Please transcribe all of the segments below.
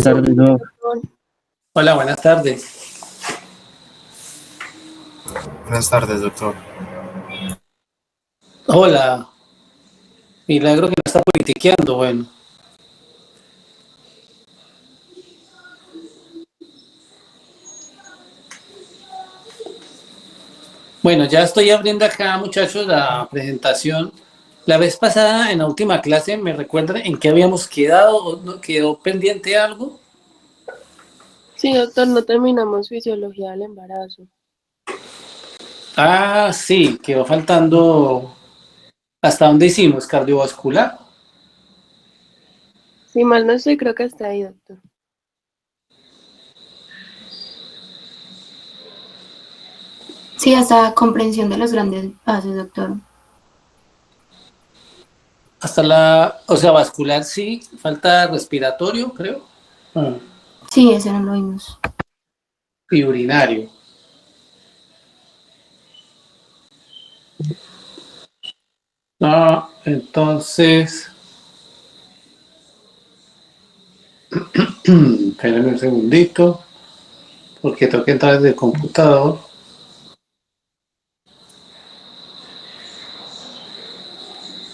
Buenas tardes, Doc. Hola, buenas tardes. Buenas tardes, doctor. Hola, milagro que no está politiqueando, bueno. Bueno, ya estoy abriendo acá, muchachos, la presentación. La vez pasada, en la última clase, ¿me recuerdan en qué habíamos quedado? ¿O no quedó pendiente algo? Sí, doctor, no terminamos fisiología del embarazo. Ah, sí, quedó faltando. ¿Hasta dónde hicimos? Cardiovascular. Si mal no estoy, creo que está ahí, doctor. Sí, hasta comprensión de los grandes vasos, doctor. Hasta o sea, vascular sí, falta respiratorio, creo. Sí, ese no lo vimos. Y urinario. Entonces, espérenme un segundito, porque tengo que entrar desde el computador.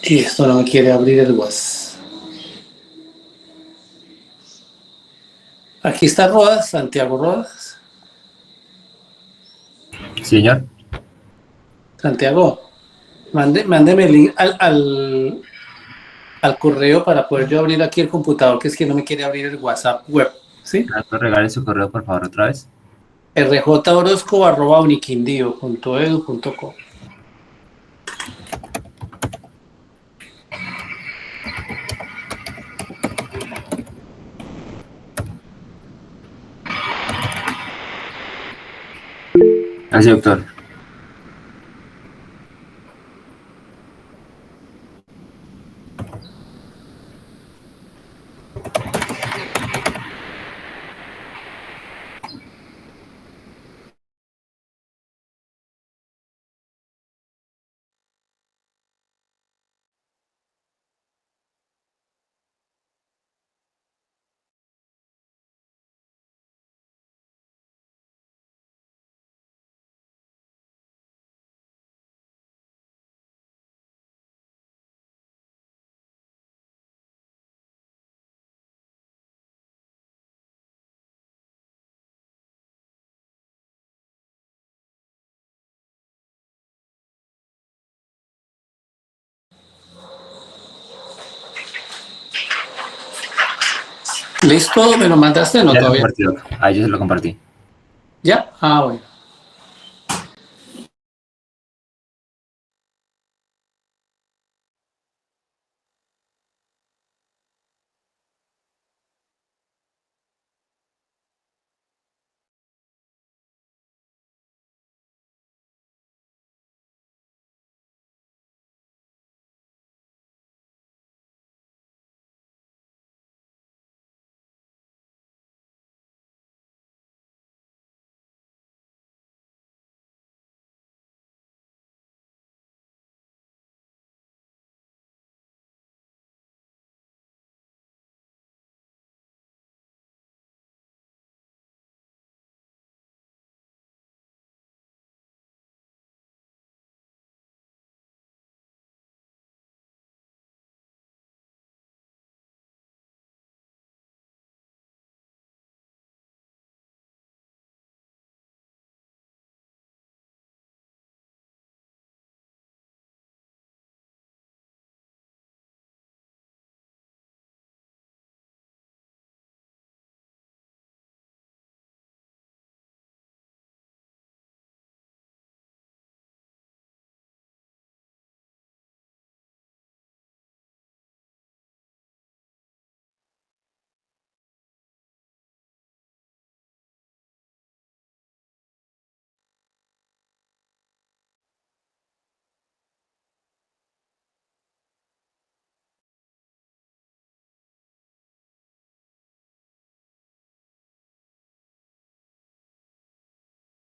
Y esto no me quiere abrir el WhatsApp. Aquí está Rodas, Santiago Rodas. Sí, señor. Santiago, mándeme el link al correo para poder yo abrir aquí el computador, que es que no me quiere abrir el WhatsApp web, ¿sí? Regale su correo, por favor, otra vez. rjorosco@uniquindio.edu.co. Así, doctor. ¿Listo? ¿Me lo mandaste o no Ya lo todavía? compartí, doc. Ahí yo se lo compartí. ¿Ya? Ah, bueno.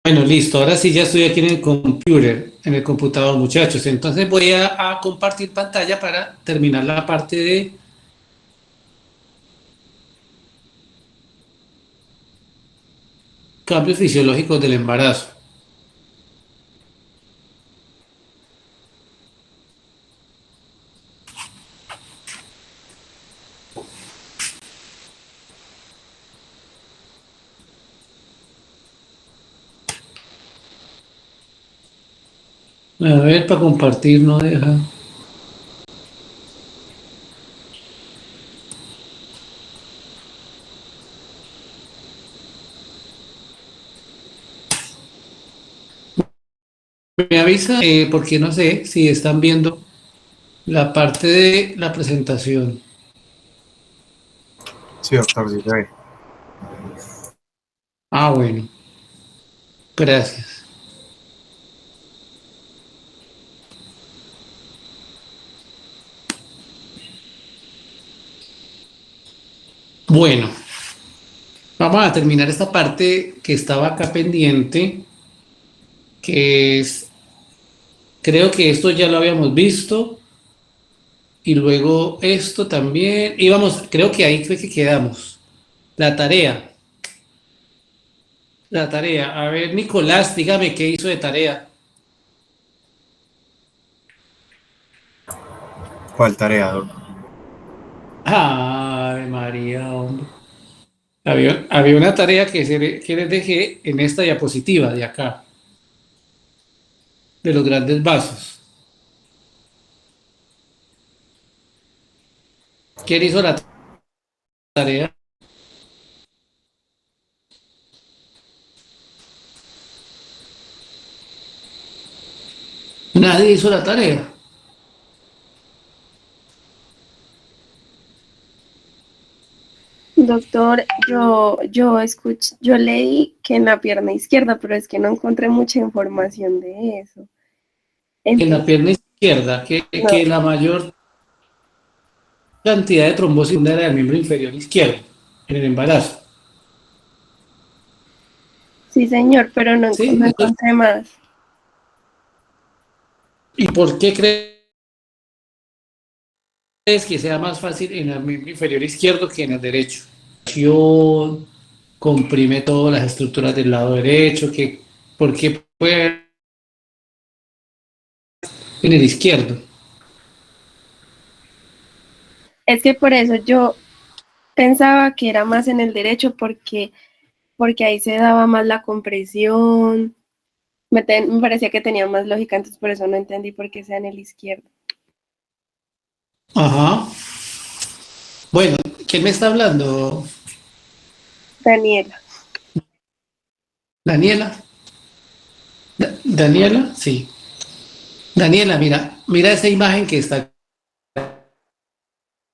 Bueno, listo. Ahora sí ya estoy aquí en el computador, muchachos. Entonces voy a compartir pantalla para terminar la parte cambios fisiológicos del embarazo. A ver, para compartir no deja. Me avisa porque no sé si están viendo la parte de la presentación. Sí, doctor, sí se ve. Ah, bueno, gracias. Bueno, vamos a terminar esta parte que estaba acá pendiente, que es, creo que esto ya lo habíamos visto, y luego esto también, y vamos, creo que ahí fue que quedamos. La tarea, la tarea. A ver, Nicolás, dígame qué hizo de tarea. ¿Cuál tarea, doctor? Ay, María, hombre. Había una tarea que les dejé en esta diapositiva de acá, de los grandes vasos. ¿Quién hizo la tarea? Nadie hizo la tarea. Doctor, yo leí que en la pierna izquierda, pero es que no encontré mucha información de eso. En la Entonces, pierna izquierda, no. que la mayor cantidad de trombosis era del miembro inferior izquierdo, en el embarazo. Sí, señor, pero no, ¿Sí? no Entonces, encontré más. ¿y por qué crees que sea más fácil en el miembro inferior izquierdo que en el derecho? Comprime todas las estructuras del lado derecho, ¿por qué puede haber en el izquierdo? Es que por eso yo pensaba que era más en el derecho porque ahí se daba más la compresión. Me parecía que tenía más lógica, entonces por eso no entendí por qué sea en el izquierdo. Ajá. Bueno, ¿quién me está hablando? Daniela. ¿Daniela? ¿Daniela? Sí. Daniela, mira esa imagen que está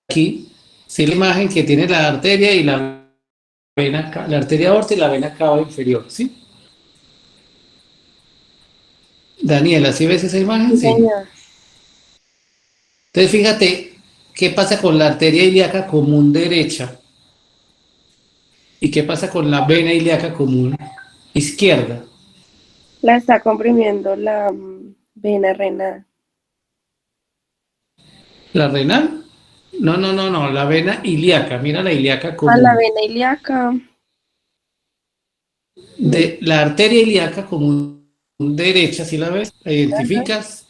aquí. Sí, la imagen que tiene la arteria y la vena, la arteria aorta y la vena cava inferior, ¿sí? Daniela, ¿sí ves esa imagen? Sí, Sí. señor. Entonces, fíjate qué pasa con la arteria ilíaca común derecha y qué pasa con la vena ilíaca común izquierda. La está comprimiendo la vena renal. ¿La renal? No, la vena ilíaca, mira la ilíaca A la común. vena ilíaca. De la arteria ilíaca común derecha, si la ves, la Ajá, identificas,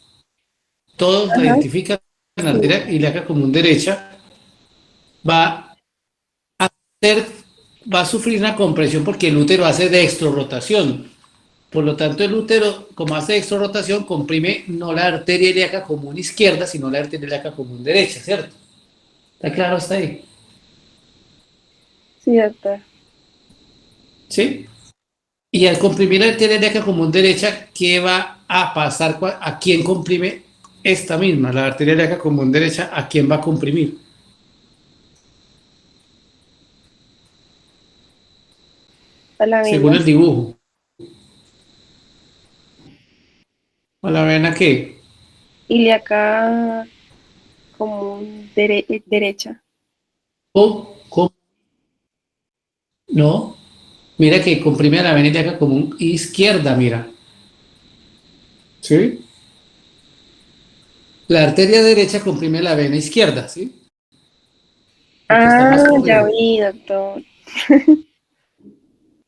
todos la ajá, identifican, la sí. arteria ilíaca común derecha va a hacer, va a sufrir una compresión porque el útero hace dextrorotación. Por lo tanto, el útero, como hace dextrorotación, comprime no la arteria ilíaca común izquierda, sino la arteria ilíaca común derecha, ¿cierto? ¿Está claro hasta ahí? Sí, doctor. ¿Sí? Y al comprimir la arteria ilíaca común derecha, ¿qué va a pasar? ¿A quién comprime esta misma, la arteria ilíaca común derecha? ¿A quién va a comprimir? A la Según vena el dibujo. ¿A la vena qué? ilíaca común derecha. ¿Cómo? No. Mira que comprime a la vena ilíaca común izquierda, mira. ¿Sí? La arteria derecha comprime la vena izquierda, ¿sí? Porque está Ah, más ya corrido. vi, doctor.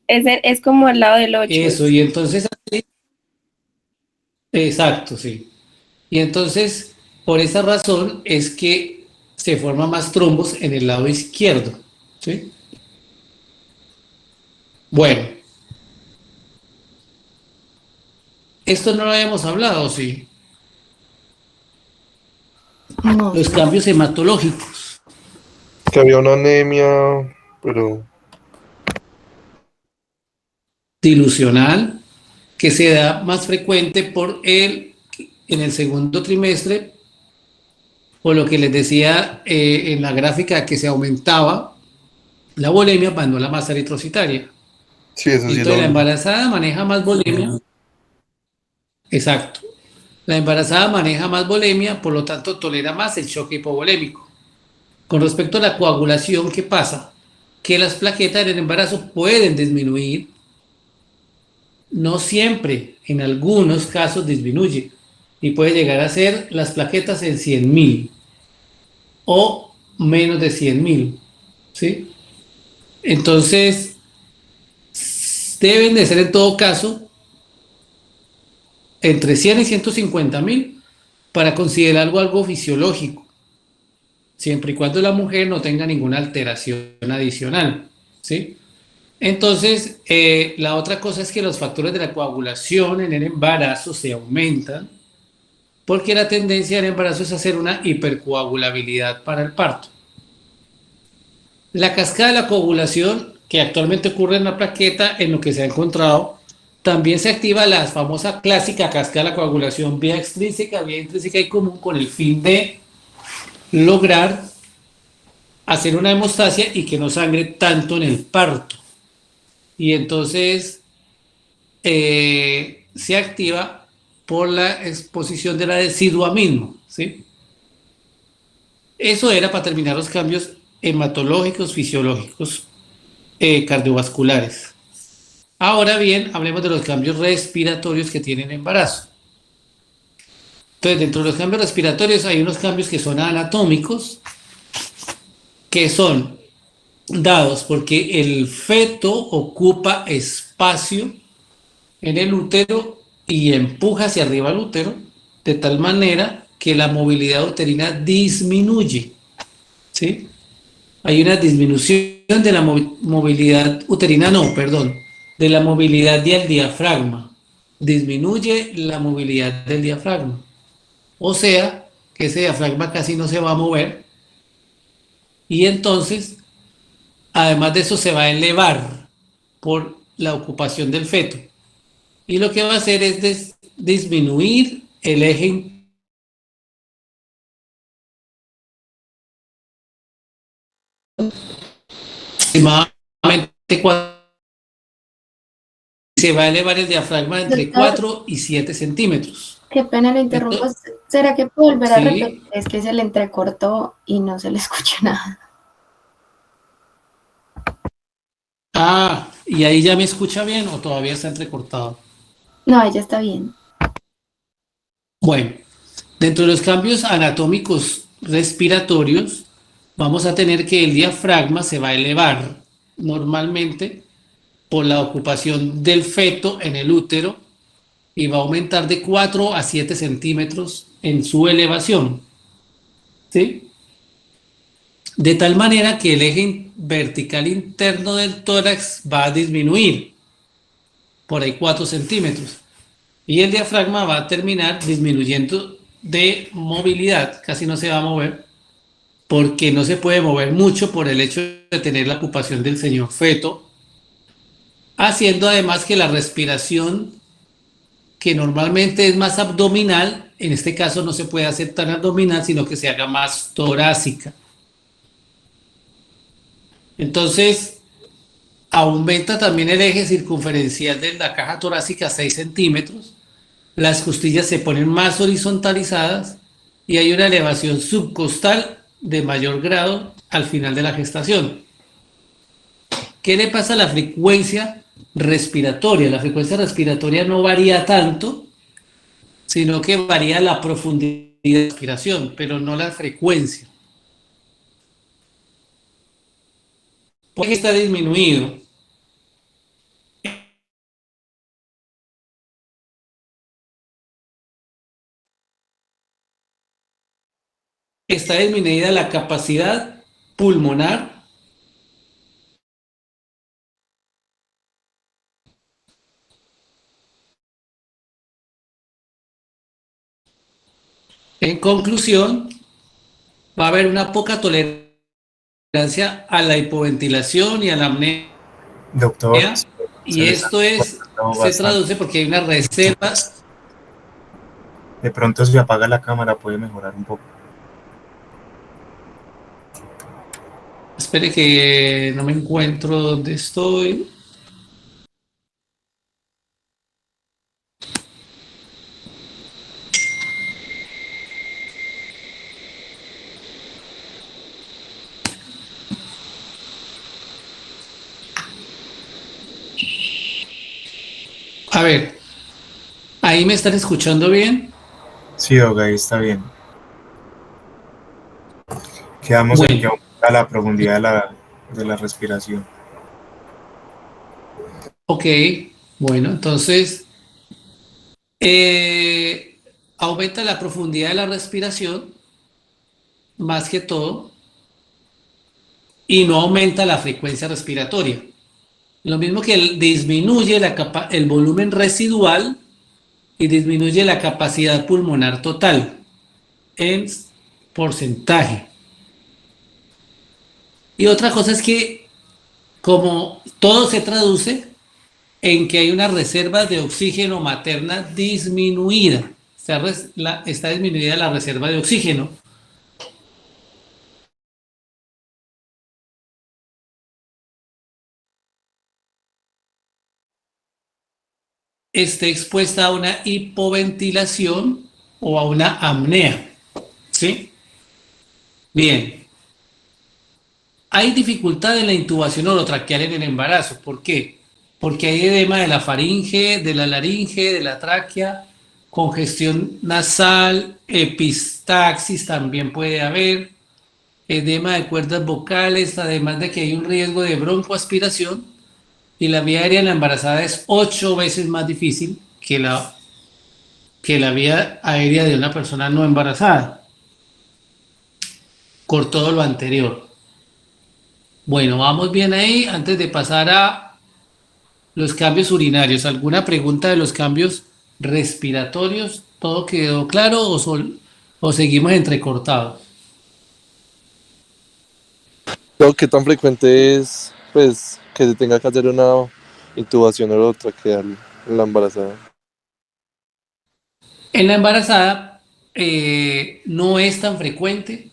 Es como al lado del 8. Eso, y entonces, exacto, sí. Y entonces, por esa razón es que se forman más trombos en el lado izquierdo, ¿sí? Bueno, esto no lo habíamos hablado, sí. No, Los cambios hematológicos. Que había una anemia, pero Dilucional, que se da más frecuente en el segundo trimestre, por lo que les decía en la gráfica que se aumentaba la bulimia, más no la masa eritrocitaria. sí, eso sí Entonces la lo vi. embarazada maneja más bulimia. Exacto. La embarazada maneja más bulimia, por lo tanto tolera más el choque hipovolémico. Con respecto a la coagulación, ¿qué pasa? Que las plaquetas en el embarazo pueden disminuir, no siempre, en algunos casos disminuye y puede llegar a ser las plaquetas en 100.000 o menos de 100.000, ¿sí? Entonces, deben de ser en todo caso entre 100 y 150.000 para considerarlo algo fisiológico, siempre y cuando la mujer no tenga ninguna alteración adicional, ¿sí? Entonces, la otra cosa es que los factores de la coagulación en el embarazo se aumentan porque la tendencia del embarazo es hacer una hipercoagulabilidad para el parto. La cascada de la coagulación que actualmente ocurre en la plaqueta, en lo que se ha encontrado, también se activa la famosa clásica cascada de la coagulación vía extrínseca, vía intrínseca y común con el fin de lograr hacer una hemostasia y que no sangre tanto en el parto. Y entonces se activa por la exposición de la decidua mismo, ¿sí? Eso era para terminar los cambios hematológicos, fisiológicos, cardiovasculares. Ahora bien, hablemos de los cambios respiratorios que tienen el embarazo. Entonces, dentro de los cambios respiratorios hay unos cambios que son anatómicos, que son dados porque el feto ocupa espacio en el útero y empuja hacia arriba el útero, de tal manera que la movilidad uterina disminuye, ¿sí? Hay una disminución de la movilidad uterina, no, perdón, de la movilidad del diafragma. Disminuye la movilidad del diafragma. O sea, que ese diafragma casi no se va a mover y entonces, además de eso, se va a elevar por la ocupación del feto. Y lo que va a hacer es disminuir el eje aproximadamente 4, se va a elevar el diafragma entre Doctor, 4 y 7 centímetros. qué pena le interrumpo. ¿Será que puedo volver a Sí. repetir? Es que se le entrecortó y no se le escucha nada. Ah, ¿y ahí ya me escucha bien o todavía está entrecortado? No, ya está bien. Bueno, dentro de los cambios anatómicos respiratorios, vamos a tener que el diafragma se va a elevar normalmente por la ocupación del feto en el útero y va a aumentar de 4 a 7 centímetros en su elevación, ¿sí? De tal manera que el eje vertical interno del tórax va a disminuir por ahí 4 centímetros y el diafragma va a terminar disminuyendo de movilidad, casi no se va a mover porque no se puede mover mucho por el hecho de tener la ocupación del señor feto, haciendo además que la respiración, que normalmente es más abdominal, en este caso no se puede hacer tan abdominal, sino que se haga más torácica. Entonces, aumenta también el eje circunferencial de la caja torácica a 6 centímetros, las costillas se ponen más horizontalizadas y hay una elevación subcostal de mayor grado al final de la gestación. ¿Qué le pasa a la frecuencia respiratoria? La frecuencia respiratoria no varía tanto, sino que varía la profundidad de respiración, pero no la frecuencia. ¿Por qué está disminuido? está disminuida la capacidad pulmonar. En conclusión, va a haber una poca tolerancia a la hipoventilación y a la apnea, Doctor, se y le está esto cortando se bastante. traduce porque hay una reserva. De pronto si apaga la cámara puede mejorar un poco. Espere que no me encuentro donde estoy. A ver, ¿ahí me están escuchando bien? Sí, Doc, ahí está bien. Quedamos en que Bueno, aumenta la profundidad de la respiración. ok. Bueno, entonces eh, aumenta la profundidad de la respiración, más que todo, y no aumenta la frecuencia respiratoria. Lo mismo que disminuye el volumen residual y disminuye la capacidad pulmonar total en porcentaje. Y otra cosa es que como todo se traduce en que hay una reserva de oxígeno materna disminuida, está disminuida la reserva de oxígeno. Esté expuesta a una hipoventilación o a una apnea. ¿Sí? Bien. Hay dificultad en la intubación orotraqueal en el embarazo. ¿Por qué? Porque hay edema de la faringe, de la laringe, de la tráquea, congestión nasal, epistaxis también puede haber, edema de cuerdas vocales, además de que hay un riesgo de broncoaspiración y la vía aérea en la embarazada es 8 veces más difícil que la vía aérea de una persona no embarazada, por todo lo anterior. Bueno, vamos bien ahí antes de pasar a los cambios urinarios. ¿Alguna pregunta de los cambios respiratorios? ¿Todo quedó claro o seguimos entrecortados? Doc, ¿qué tan frecuente es, pues, que se tenga que hacer una intubación orotraqueal en la embarazada? En la embarazada no es tan frecuente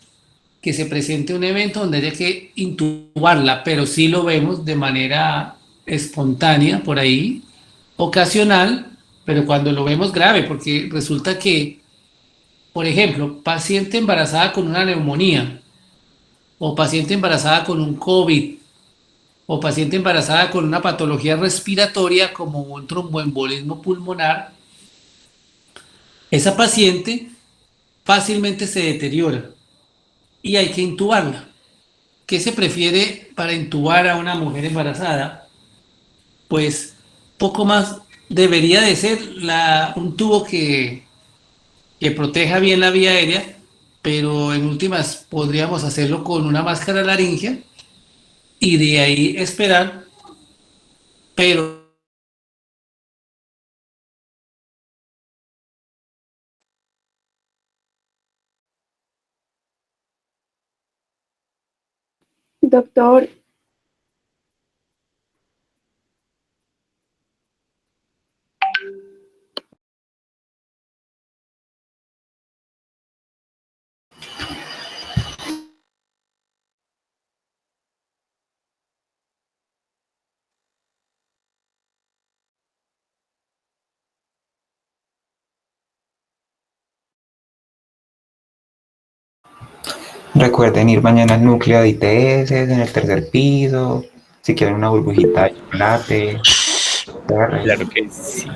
que se presente un evento donde haya que intubarla, pero sí lo vemos de manera espontánea por ahí, ocasional, pero cuando lo vemos grave, porque resulta que, por ejemplo, paciente embarazada con una neumonía o paciente embarazada con un COVID o paciente embarazada con una patología respiratoria como un tromboembolismo pulmonar, esa paciente fácilmente se deteriora y hay que intubarla. ¿Qué se prefiere para intubar a una mujer embarazada? Pues poco más debería de ser un tubo que proteja bien la vía aérea, pero en últimas podríamos hacerlo con una máscara laringea y de ahí esperar, pero Doctor, Recuerden ir mañana al núcleo de ITS en el tercer piso. Si quieren una burbujita de chocolate, Claro que sí.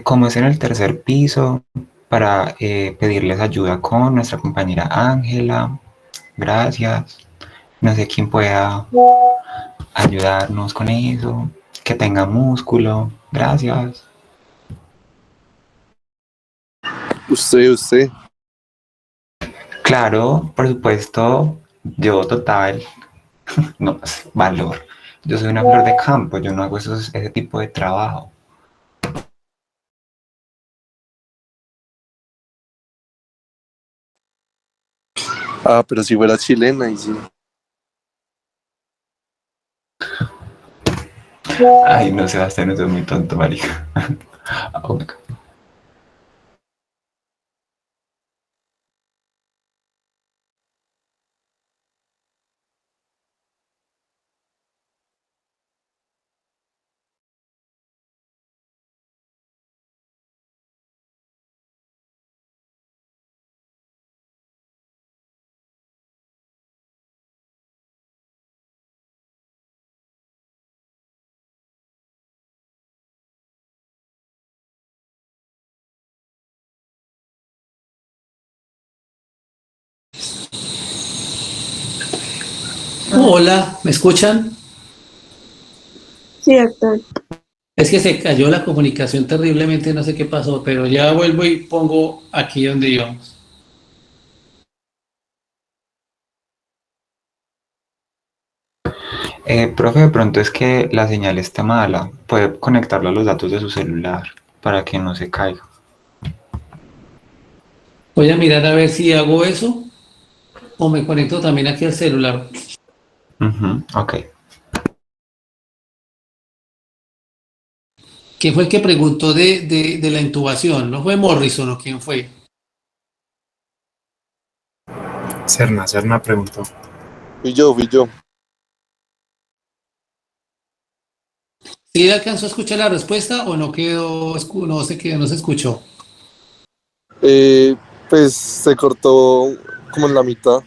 Como es en el tercer piso, para pedirles ayuda con nuestra compañera Ángela. Gracias. No sé quién pueda ayudarnos con eso. Que tenga músculo. Gracias. Usted. Claro, por supuesto, yo total, no, pues, valor. Yo soy una flor de campo, yo no hago ese tipo de trabajo. Ah, pero si fuera chilena, y sí. Ay, no, Sebastián, eso es muy tonto, marica. Oh my God. Hola, ¿me escuchan? Sí, doctor. Es que se cayó la comunicación terriblemente, no sé qué pasó, pero ya vuelvo y pongo aquí donde íbamos. Profe, de pronto es que la señal está mala. Puede conectarlo a los datos de su celular para que no se caiga. Voy a mirar a ver si hago eso o me conecto también aquí al celular. Ok. ¿Quién fue el que preguntó de la intubación? ¿No fue Morrison o quién fue? Serna preguntó. Fui yo. ¿Sí alcanzó a escuchar la respuesta o no quedó, no se escuchó? Eh, pues se cortó como en la mitad.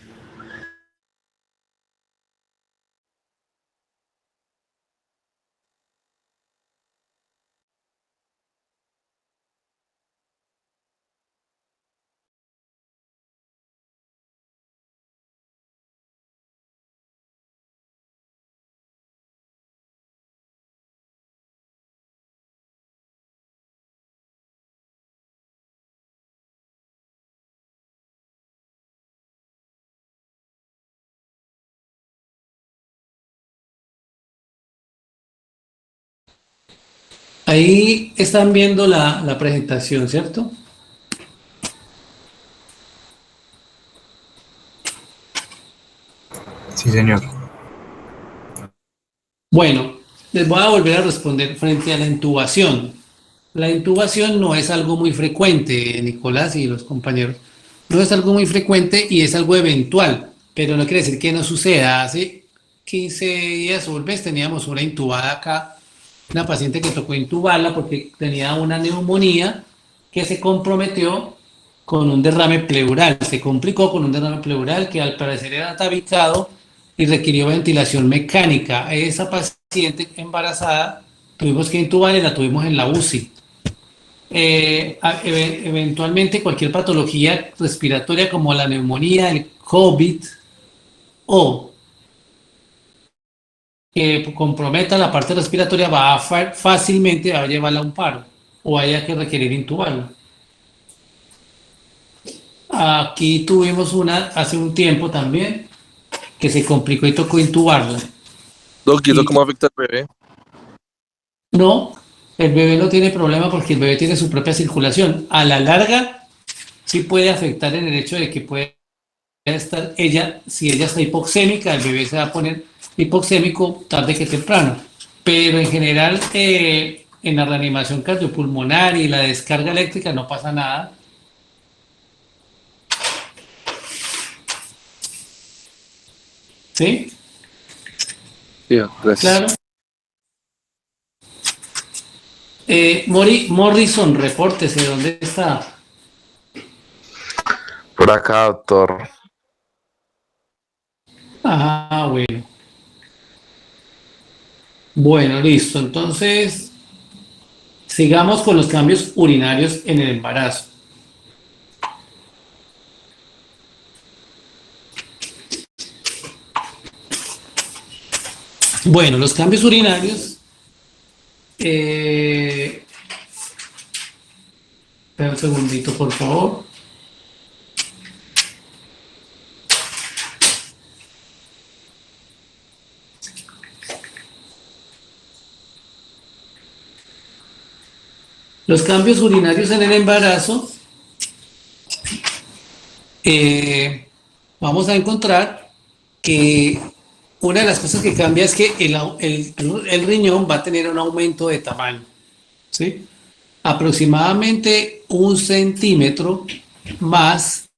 Ahí están viendo la presentación, ¿cierto? Sí, señor. Bueno, les voy a volver a responder frente a la intubación. La intubación no es algo muy frecuente, Nicolás y los compañeros. No es algo muy frecuente y es algo eventual, pero no quiere decir que no suceda. Hace 15 días o un mes teníamos una intubada acá, una paciente que tocó intubarla porque tenía una neumonía que se comprometió con un derrame pleural. Se complicó con un derrame pleural que al parecer era tabicado y requirió ventilación mecánica. Esa paciente embarazada tuvimos que intubar y la tuvimos en la UCI. Eventualmente cualquier patología respiratoria como la neumonía, el COVID o que comprometa la parte respiratoria va a fácilmente a llevarla a un paro o haya que requerir intubarla. Aquí tuvimos una hace un tiempo también que se complicó y tocó intubarla. Doc, ¿y eso Y cómo afecta al bebé? no, el bebé no tiene problema porque el bebé tiene su propia circulación. A la larga sí puede afectar en el hecho de que puede estar ella, si ella está hipoxémica, el bebé se va a poner hipoxémico tarde que temprano. Pero en general, en la reanimación cardiopulmonar y la descarga eléctrica no pasa nada. ¿Sí? Sí, gracias. Claro. Morrison, repórtese, ¿dónde está? Por acá, doctor. Ah, bueno. Bueno, listo. Entonces, Sigamos con los cambios urinarios en el embarazo. Bueno, los cambios urinarios. Espera un segundito, por favor. Los cambios urinarios en el embarazo, vamos a encontrar que una de las cosas que cambia es que el riñón va a tener un aumento de tamaño, ¿sí? Aproximadamente 1 centímetro más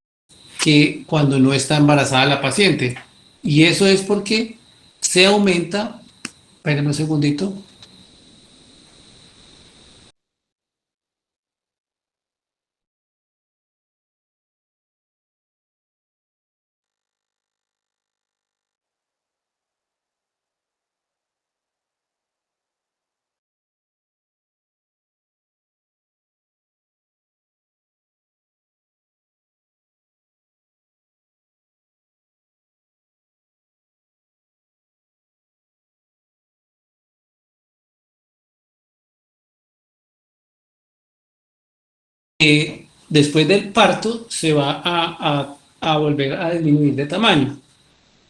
que cuando no está embarazada la paciente. Y eso es porque se aumenta, espérenme un segundito. Después del parto se va a volver a disminuir de tamaño.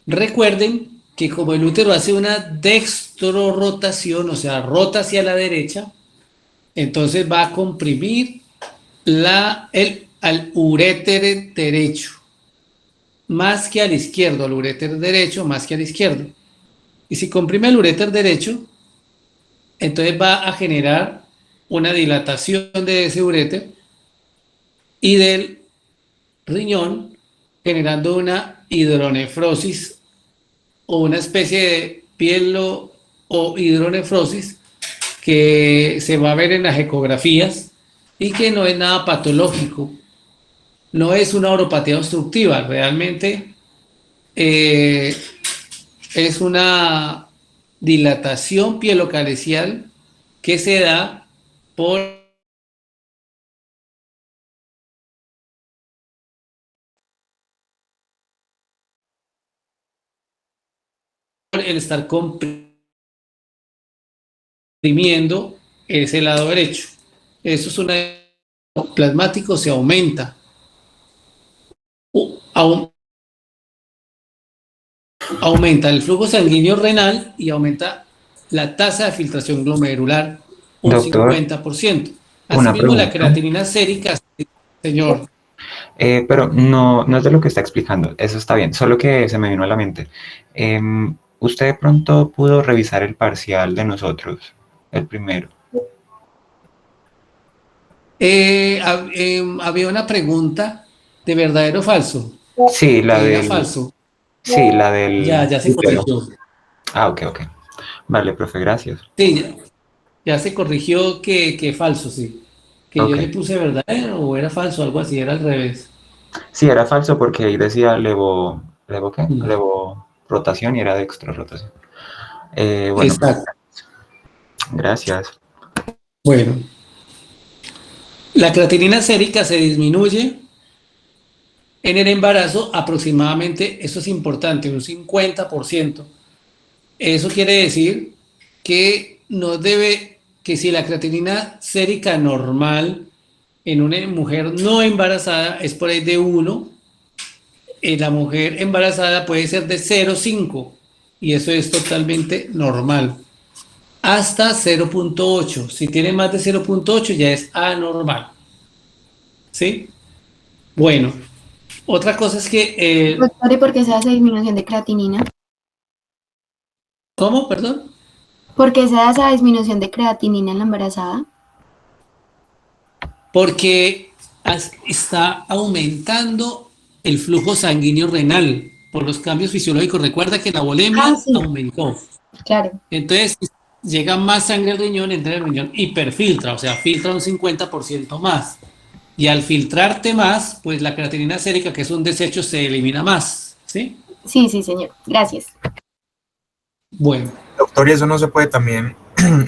Recuerden que como el útero hace una dextrorotación, o sea, rota hacia la derecha, entonces va a comprimir al uréter derecho, más que al izquierdo, al uréter derecho más que al izquierdo. Y si comprime el uréter derecho, entonces va a generar una dilatación de ese uréter y del riñón, generando una hidronefrosis o una especie de pielo o hidronefrosis que se va a ver en las ecografías y que no es nada patológico, no es una uropatía obstructiva, realmente es una dilatación pielocalecial que se da por el estar comprimiendo ese lado derecho. Eso es una plasmático, se aumenta. Aumenta el flujo sanguíneo renal y aumenta la tasa de filtración glomerular un Doctor, 50%. una Asimismo, la pregunta. creatinina sérica, señor. Pero no es de lo que está explicando, eso está bien, solo que se me vino a la mente. ¿Usted de pronto pudo revisar el parcial de nosotros, el primero? Había una pregunta de verdadero o falso. Sí, la Era del... falso. Sí, la del... Ya se útero. corrigió. Ah, ok. Vale, profe, gracias. Sí, ya se corrigió que falso, sí. Que Ok. yo le puse verdadero o era falso, algo así, era al revés. Sí, era falso porque ahí decía ¿levo qué? Mm. Levo rotación y era dextrorotación. Bueno, Exacto. gracias. Bueno, la creatinina sérica se disminuye en el embarazo aproximadamente, eso es importante, un 50%. Eso quiere decir que que si la creatinina sérica normal en una mujer no embarazada es por ahí de 1, en la mujer embarazada puede ser de 0,5 y eso es totalmente normal. Hasta 0,8. Si tiene más de 0,8 ya es anormal. ¿Sí? Bueno, otra cosa es que... Doctor, ¿y por qué se hace disminución de creatinina? ¿Cómo? Perdón. ¿Por qué se da esa disminución de creatinina en la embarazada? Porque está aumentando el flujo sanguíneo renal por los cambios fisiológicos. Recuerda que la volemia Sí. aumentó. Claro. Entonces, llega más sangre al riñón, entra en el riñón, hiperfiltra, o sea, filtra un 50% más. Y al filtrarte más, pues la creatinina sérica, que es un desecho, se elimina más. ¿Sí? Sí, señor. Gracias. Bueno. Doctor, ¿y eso no se puede también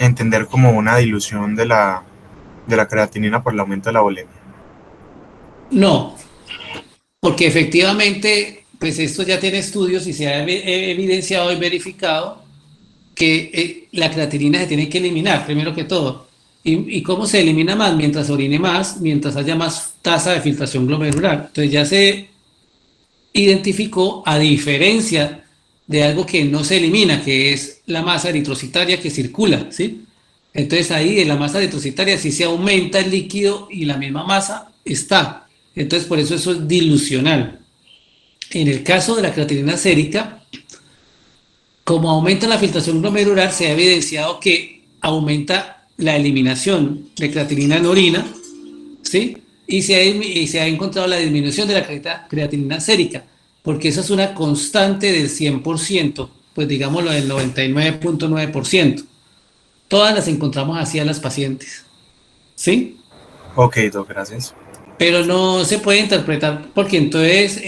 entender como una dilución de la de la creatinina por el aumento de la volemia. No, porque efectivamente, pues esto ya tiene estudios y se ha evidenciado y verificado que la creatinina se tiene que eliminar, primero que todo. ¿Y cómo se elimina más? Mientras orine más, mientras haya más tasa de filtración glomerular. Entonces ya se identificó, a diferencia de algo que no se elimina, que es la masa eritrocitaria que circula, ¿sí? Entonces ahí en la masa eritrocitaria sí se aumenta el líquido y la misma masa está. Entonces por eso es dilucional. En el caso de la creatinina sérica, como aumenta la filtración glomerular, se ha evidenciado que aumenta la eliminación de creatinina en orina, ¿sí? Y se ha encontrado la disminución de la creatinina sérica, porque esa es una constante del 100%, pues digámoslo del 99.9%. Todas las encontramos así a las pacientes, ¿sí? Ok, Doc, gracias. Pero no se puede interpretar porque entonces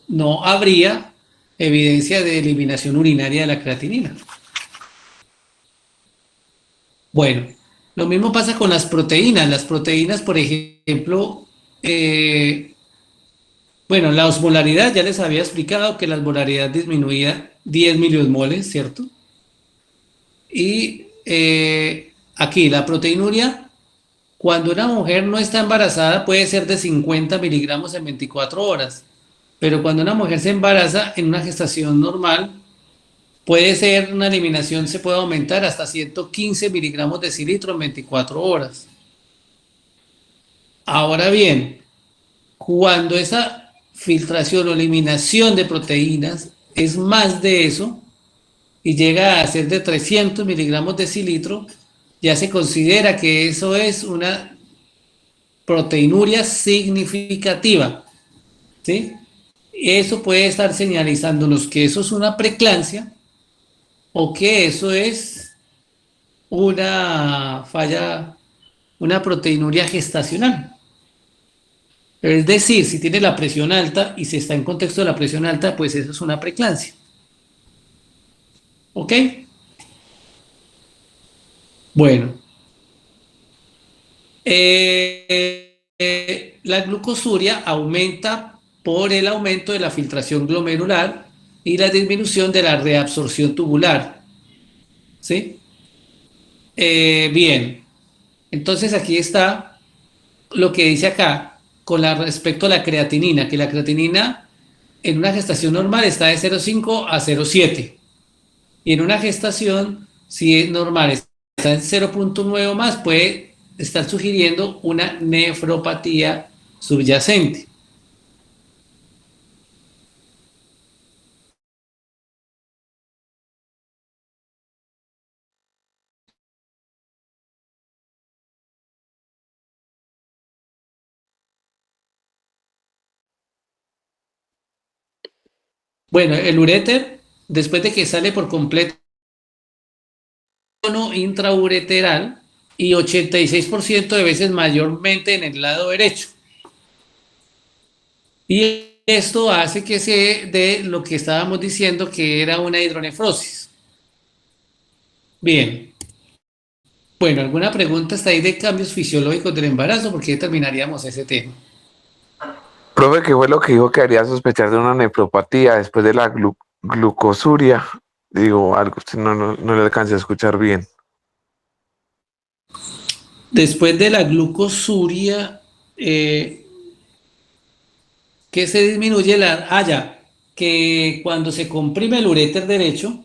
no habría evidencia de eliminación urinaria de la creatinina. Bueno, lo mismo pasa con las proteínas. Las proteínas, por ejemplo, bueno, la osmolaridad, ya les había explicado que la osmolaridad disminuía 10 miliosmoles, ¿cierto? Y aquí la proteinuria, cuando una mujer no está embarazada, puede ser de 50 miligramos en 24 horas. Pero cuando una mujer se embaraza en una gestación normal, puede ser una eliminación, se puede aumentar hasta 115 miligramos de decilitro en 24 horas. Ahora bien, cuando esa filtración o eliminación de proteínas es más de eso y llega a ser de 300 miligramos de decilitro, ya se considera que eso es una proteinuria significativa, ¿sí? Eso puede estar señalizándonos que eso es una preeclampsia o que eso es una falla, una proteinuria gestacional. Es decir, si tiene la presión alta y se está en contexto de la presión alta, pues eso es una preeclampsia. ¿Ok? Bueno. La glucosuria aumenta por el aumento de la filtración glomerular y la disminución de la reabsorción tubular. ¿Sí? Bien. Entonces aquí está lo que dice acá con respecto a la creatinina, que la creatinina en una gestación normal está de 0,5 a 0,7 y en una gestación, si es normal, está en 0,9 o más, puede estar sugiriendo una nefropatía subyacente. Bueno, el uréter, después de que sale por completo intraureteral y 86% de veces mayormente en el lado derecho. Y esto hace que se dé lo que estábamos diciendo que era una hidronefrosis. Bien. Bueno, ¿alguna pregunta hasta ahí de cambios fisiológicos del embarazo? Porque ya terminaríamos ese tema. Profe, ¿qué fue lo que dijo que haría sospechar de una nefropatía después de la glucosuria? Digo, algo, no le alcancé a escuchar bien. Después de la glucosuria, que se disminuye que cuando se comprime el uréter derecho,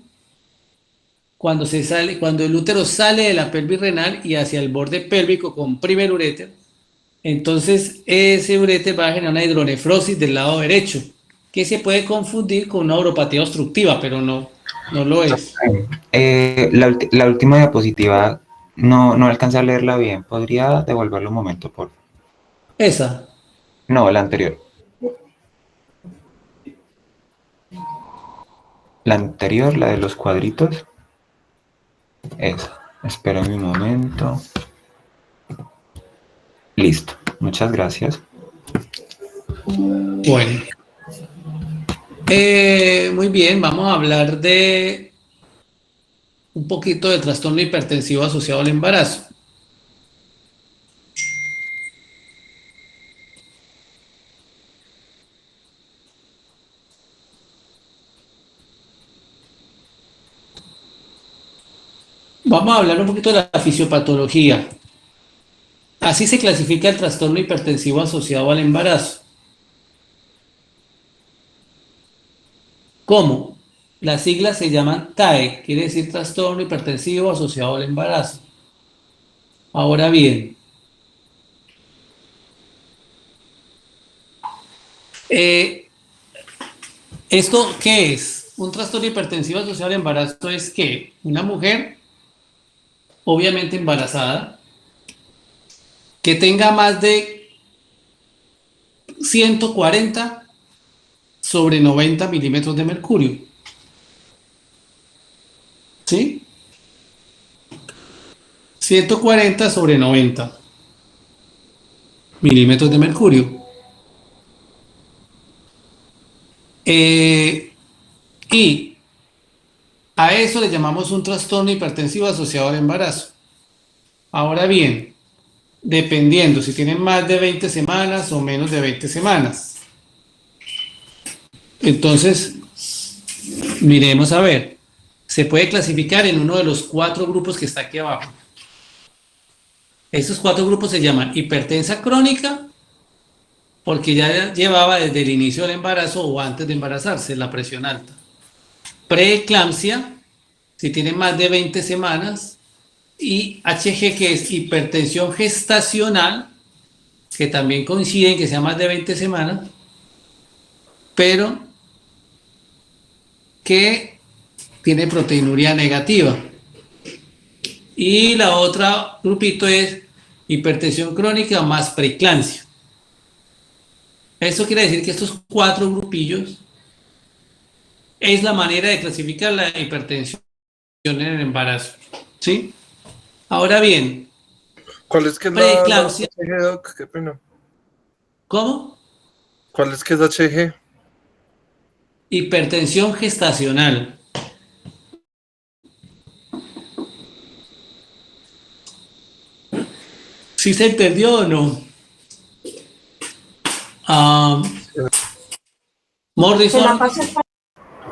cuando el útero sale de la pelvis renal y hacia el borde pélvico comprime el uréter, entonces ese uréter va a generar una hidronefrosis del lado derecho, que se puede confundir con una uropatía obstructiva, pero no lo es. La última diapositiva no alcancé a leerla bien. ¿Podría devolverla un momento, por favor? Esa. No, la anterior. La anterior, la de los cuadritos. Esa. Espérame un momento. Listo. Muchas gracias. Bueno. Muy bien, vamos a hablar de un poquito de trastorno hipertensivo asociado al embarazo. Vamos a hablar un poquito de la fisiopatología. Así se clasifica el trastorno hipertensivo asociado al embarazo. ¿Cómo? Las siglas se llaman TAE, quiere decir trastorno hipertensivo asociado al embarazo. Ahora bien, ¿esto qué es? Un trastorno hipertensivo asociado al embarazo es que una mujer, obviamente embarazada, que tenga más de 140 sobre 90 milímetros de mercurio. ¿Sí? 140 sobre 90 milímetros de mercurio. Y a eso le llamamos un trastorno hipertensivo asociado al embarazo. Ahora bien, dependiendo si tienen más de 20 semanas o menos de 20 semanas. Entonces, miremos a ver. Se puede clasificar en uno de los 4 grupos que está aquí abajo. Estos 4 grupos se llaman hipertensa crónica, porque ya llevaba desde el inicio del embarazo o antes de embarazarse la presión alta. Preeclampsia, si tiene más de 20 semanas, y HG, que es hipertensión gestacional, que también coincide en que sea más de 20 semanas, pero que tiene proteinuria negativa. Y la otra grupito es hipertensión crónica más preeclampsia. Eso quiere decir que estos 4 grupillos es la manera de clasificar la hipertensión en el embarazo. ¿Sí? Ahora bien, ¿Cuál es que es preeclampsia. HG, Doc? Qué pena. ¿Cómo? ¿Cuál es que es HG? Hipertensión gestacional. ¿Sí se entendió o no? Morrison.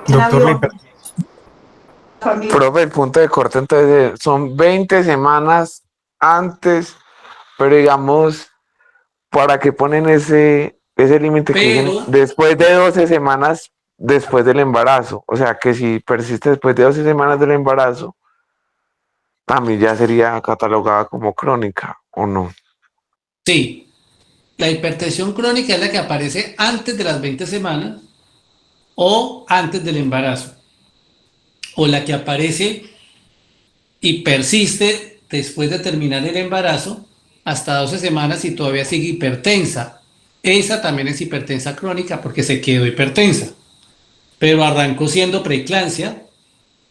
Doctor, Profe, el punto de corte entonces son 20 semanas antes, pero digamos, ¿para qué ponen ese límite que dicen Pero- después de 12 semanas después del embarazo? O sea, que si persiste después de 12 semanas del embarazo, también ya sería catalogada como crónica, ¿o no? Sí, la hipertensión crónica es la que aparece antes de las 20 semanas o antes del embarazo, o la que aparece y persiste después de terminar el embarazo hasta 12 semanas y todavía sigue hipertensa. Esa también es hipertensa crónica porque se quedó hipertensa, pero arrancó siendo preeclampsia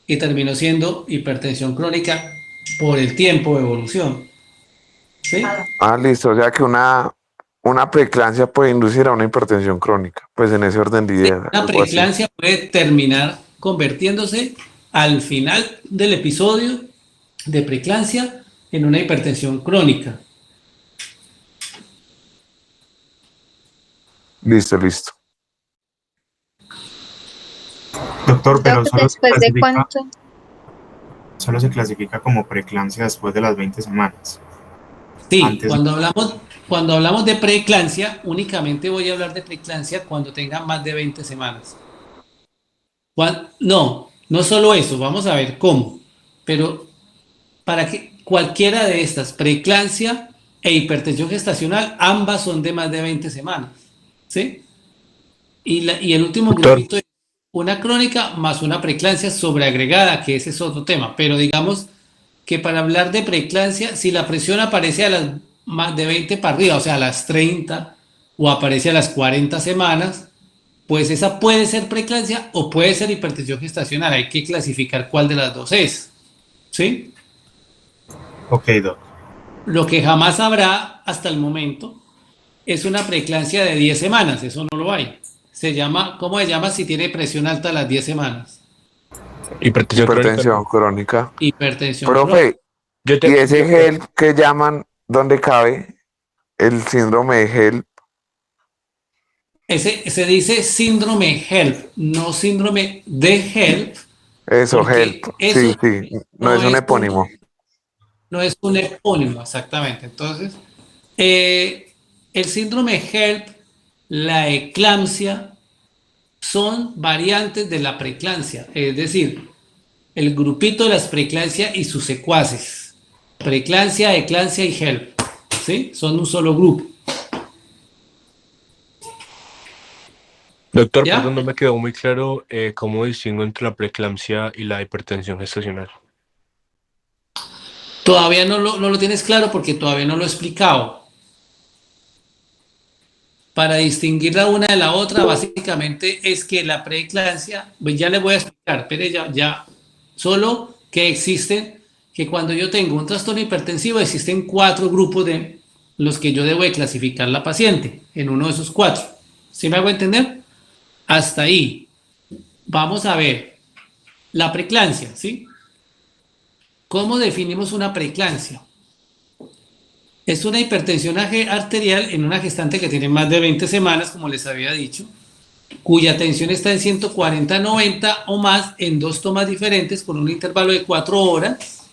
y terminó siendo hipertensión crónica por el tiempo de evolución. ¿Sí? Ah, listo, o sea que una preeclampsia puede inducir a una hipertensión crónica, pues en ese orden de ideas. Una algo así. preeclampsia puede terminar convirtiéndose al final del episodio de preeclampsia en una hipertensión crónica. Listo, listo. doctor, pero Doc, ¿después de cuánto? solo se clasifica como preeclampsia después de las 20 semanas. Sí, Antes- cuando hablamos de preeclampsia, únicamente voy a hablar de preeclampsia cuando tenga más de 20 semanas. No solo eso, vamos a ver cómo. Pero para que cualquiera de estas, preeclampsia e hipertensión gestacional, ambas son de más de 20 semanas. ¿Sí? Y el último Doctor. grupito es una crónica más una preeclampsia sobreagregada, que ese es otro tema. Pero digamos que para hablar de preeclampsia, si la presión aparece a las más de 20 para arriba, o sea, a las 30 o aparece a las 40 semanas, pues esa puede ser preeclampsia o puede ser hipertensión gestacional. Hay que clasificar cuál de las dos es. ¿Sí? Ok, doc. Lo que jamás habrá hasta el momento es una preeclampsia de 10 semanas. Eso no lo hay. ¿Cómo se llama si tiene presión alta a las 10 semanas? Hipertensión crónica. Hipertensión Profe, Yo ¿y ese HELP que llaman, dónde cabe? El síndrome de HELP. Se dice síndrome HELP, no síndrome de HELP, Eso, Porque help. eso Sí, sí. No es un epónimo. no es un epónimo, exactamente. Entonces, el síndrome HELP, la eclampsia, son variantes de la preeclampsia, es decir, el grupito de las preeclampsia y sus secuaces. Preeclampsia, eclampsia y HELP, ¿sí? Son un solo grupo. Doctor, ¿Ya? perdón, no me quedó muy claro cómo distingo entre la preeclampsia y la hipertensión gestacional. Todavía no lo tienes claro porque todavía no lo he explicado. Para distinguir la una de la otra, básicamente es que la preeclampsia, pues ya le voy a explicar, pero ya, solo que existen, que cuando yo tengo un trastorno hipertensivo existen 4 grupos de los que yo debo de clasificar la paciente, en uno de esos 4. ¿Sí me hago entender? Hasta ahí. Vamos a ver la preeclampsia, ¿sí? ¿Cómo definimos una preeclampsia? Es una hipertensión arterial en una gestante que tiene más de 20 semanas, como les había dicho, cuya tensión está en 140/90 o más en 2 tomas diferentes con un intervalo de 4 horas.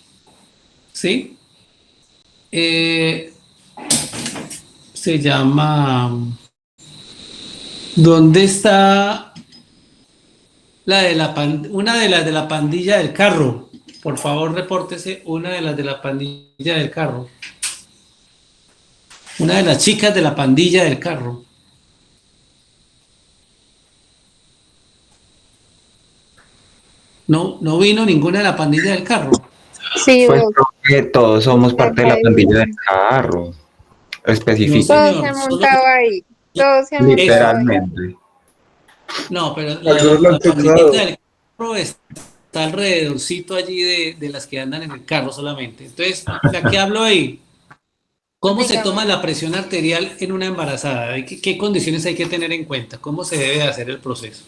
¿Sí? Se llama... ¿Dónde está una de las de la pandilla del carro? Por favor, repórtese una de las de la pandilla del carro. Una de las chicas de la pandilla del carro. No vino ninguna de la pandilla del carro. Sí, Pues Doc, creo que todos somos parte de la acá pandilla del dice. carro. No, Especifica. Todos se señor. han Solo montado ahí. Todos se han eso. montado ahí. Literalmente. No, pero Algunos lo han la pandillita tocado. del carro está alrededorcito allí de las que andan en el carro solamente. Entonces, ¿la que hablo ahí? ¿Cómo se Dígame. toma la presión arterial en una embarazada? ¿Qué condiciones hay que tener en cuenta? ¿Cómo se debe hacer el proceso?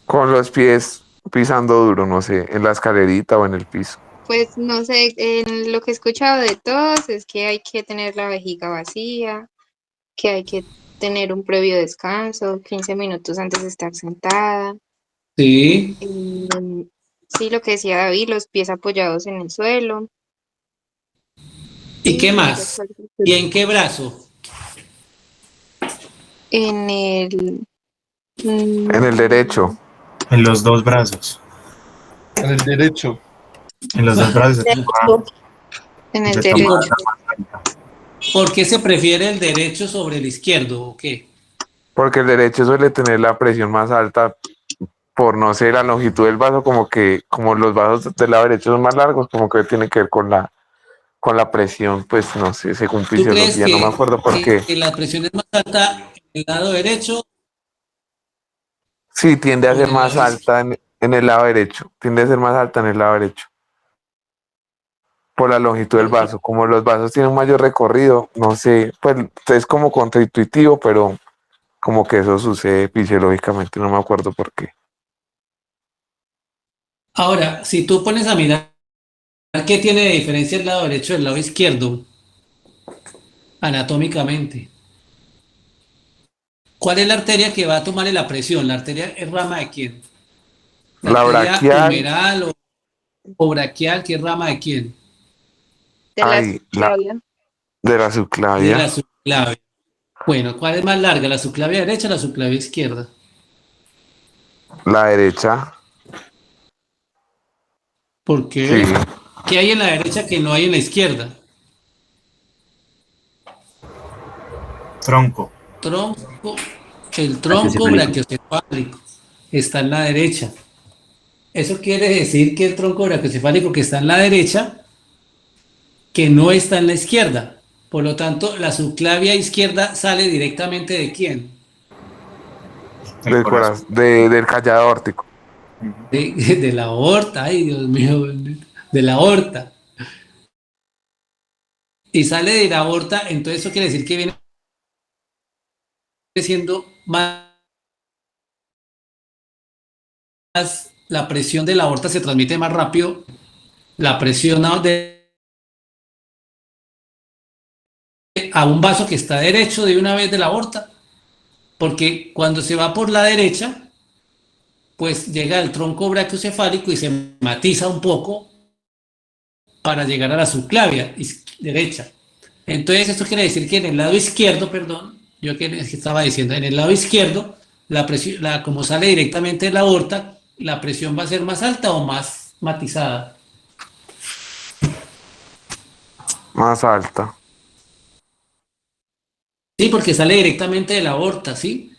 Con los pies pisando duro, no sé, en la escalerita o en el piso. Pues no sé, en lo que he escuchado de todos es que hay que tener la vejiga vacía, que hay que tener un previo descanso, 15 minutos antes de estar sentada. Sí. Sí, lo que decía David, los pies apoyados en el suelo. ¿Y qué Y más? ¿Y en qué brazo? en el... En el derecho. En los dos brazos. En el derecho. En los dos brazos se toma, En el se toma derecho. la más alta. ¿Por qué se prefiere el derecho sobre el izquierdo o qué? Porque el derecho suele tener la presión más alta por, no sé, la longitud del vaso, como los vasos del lado derecho son más largos, como que tiene que ver con la presión, pues no sé, según ¿Tú crees fisiología, no me acuerdo por qué. que la presión es más alta en el lado derecho Sí, tiende a o en ser el más lado izquierdo? alta en el lado derecho, tiende a ser más alta en el lado derecho, por la longitud del ¿Por qué? vaso. Como los vasos tienen un mayor recorrido, no sé, pues es como contraintuitivo, pero como que eso sucede fisiológicamente, no me acuerdo por qué. Ahora, si tú pones a mirar qué tiene de diferencia el lado derecho del lado izquierdo, anatómicamente, ¿cuál es la arteria que va a tomarle la presión? ¿La arteria es rama de quién? ¿La La arteria braquial, humeral o braquial, que es rama de quién? De la ay, subclavia. de la Es de la subclavia, subclavia. Bueno, ¿cuál es más larga, la subclavia derecha o la subclavia izquierda? la derecha, ¿Por sí, qué? ¿Qué hay en la derecha que no hay en la izquierda? Tronco. Tronco, el tronco Brachiocefálico. brachiocefálico está en la derecha. Eso quiere decir que el tronco brachiocefálico que está en la derecha, que no está en la izquierda. Por lo tanto, la subclavia izquierda sale directamente ¿de quién? El corazón. del callado aórtico. Ujú. De la aorta, ay Dios mío, bendito, de la aorta. Y sale de la aorta, entonces eso quiere decir que viene siendo más, la presión de la aorta se transmite más rápido, la presión a un vaso que está derecho de una vez de la aorta, porque cuando se va por la derecha, pues llega al tronco brachiocefálico y se matiza un poco para llegar a la subclavia derecha. Entonces, esto quiere decir que en el lado izquierdo, perdón, yo que estaba diciendo, en el lado izquierdo, la presión, como sale directamente de la aorta, la presión va a ser más alta o más matizada. Más alta. Sí, porque sale directamente de la aorta, ¿sí?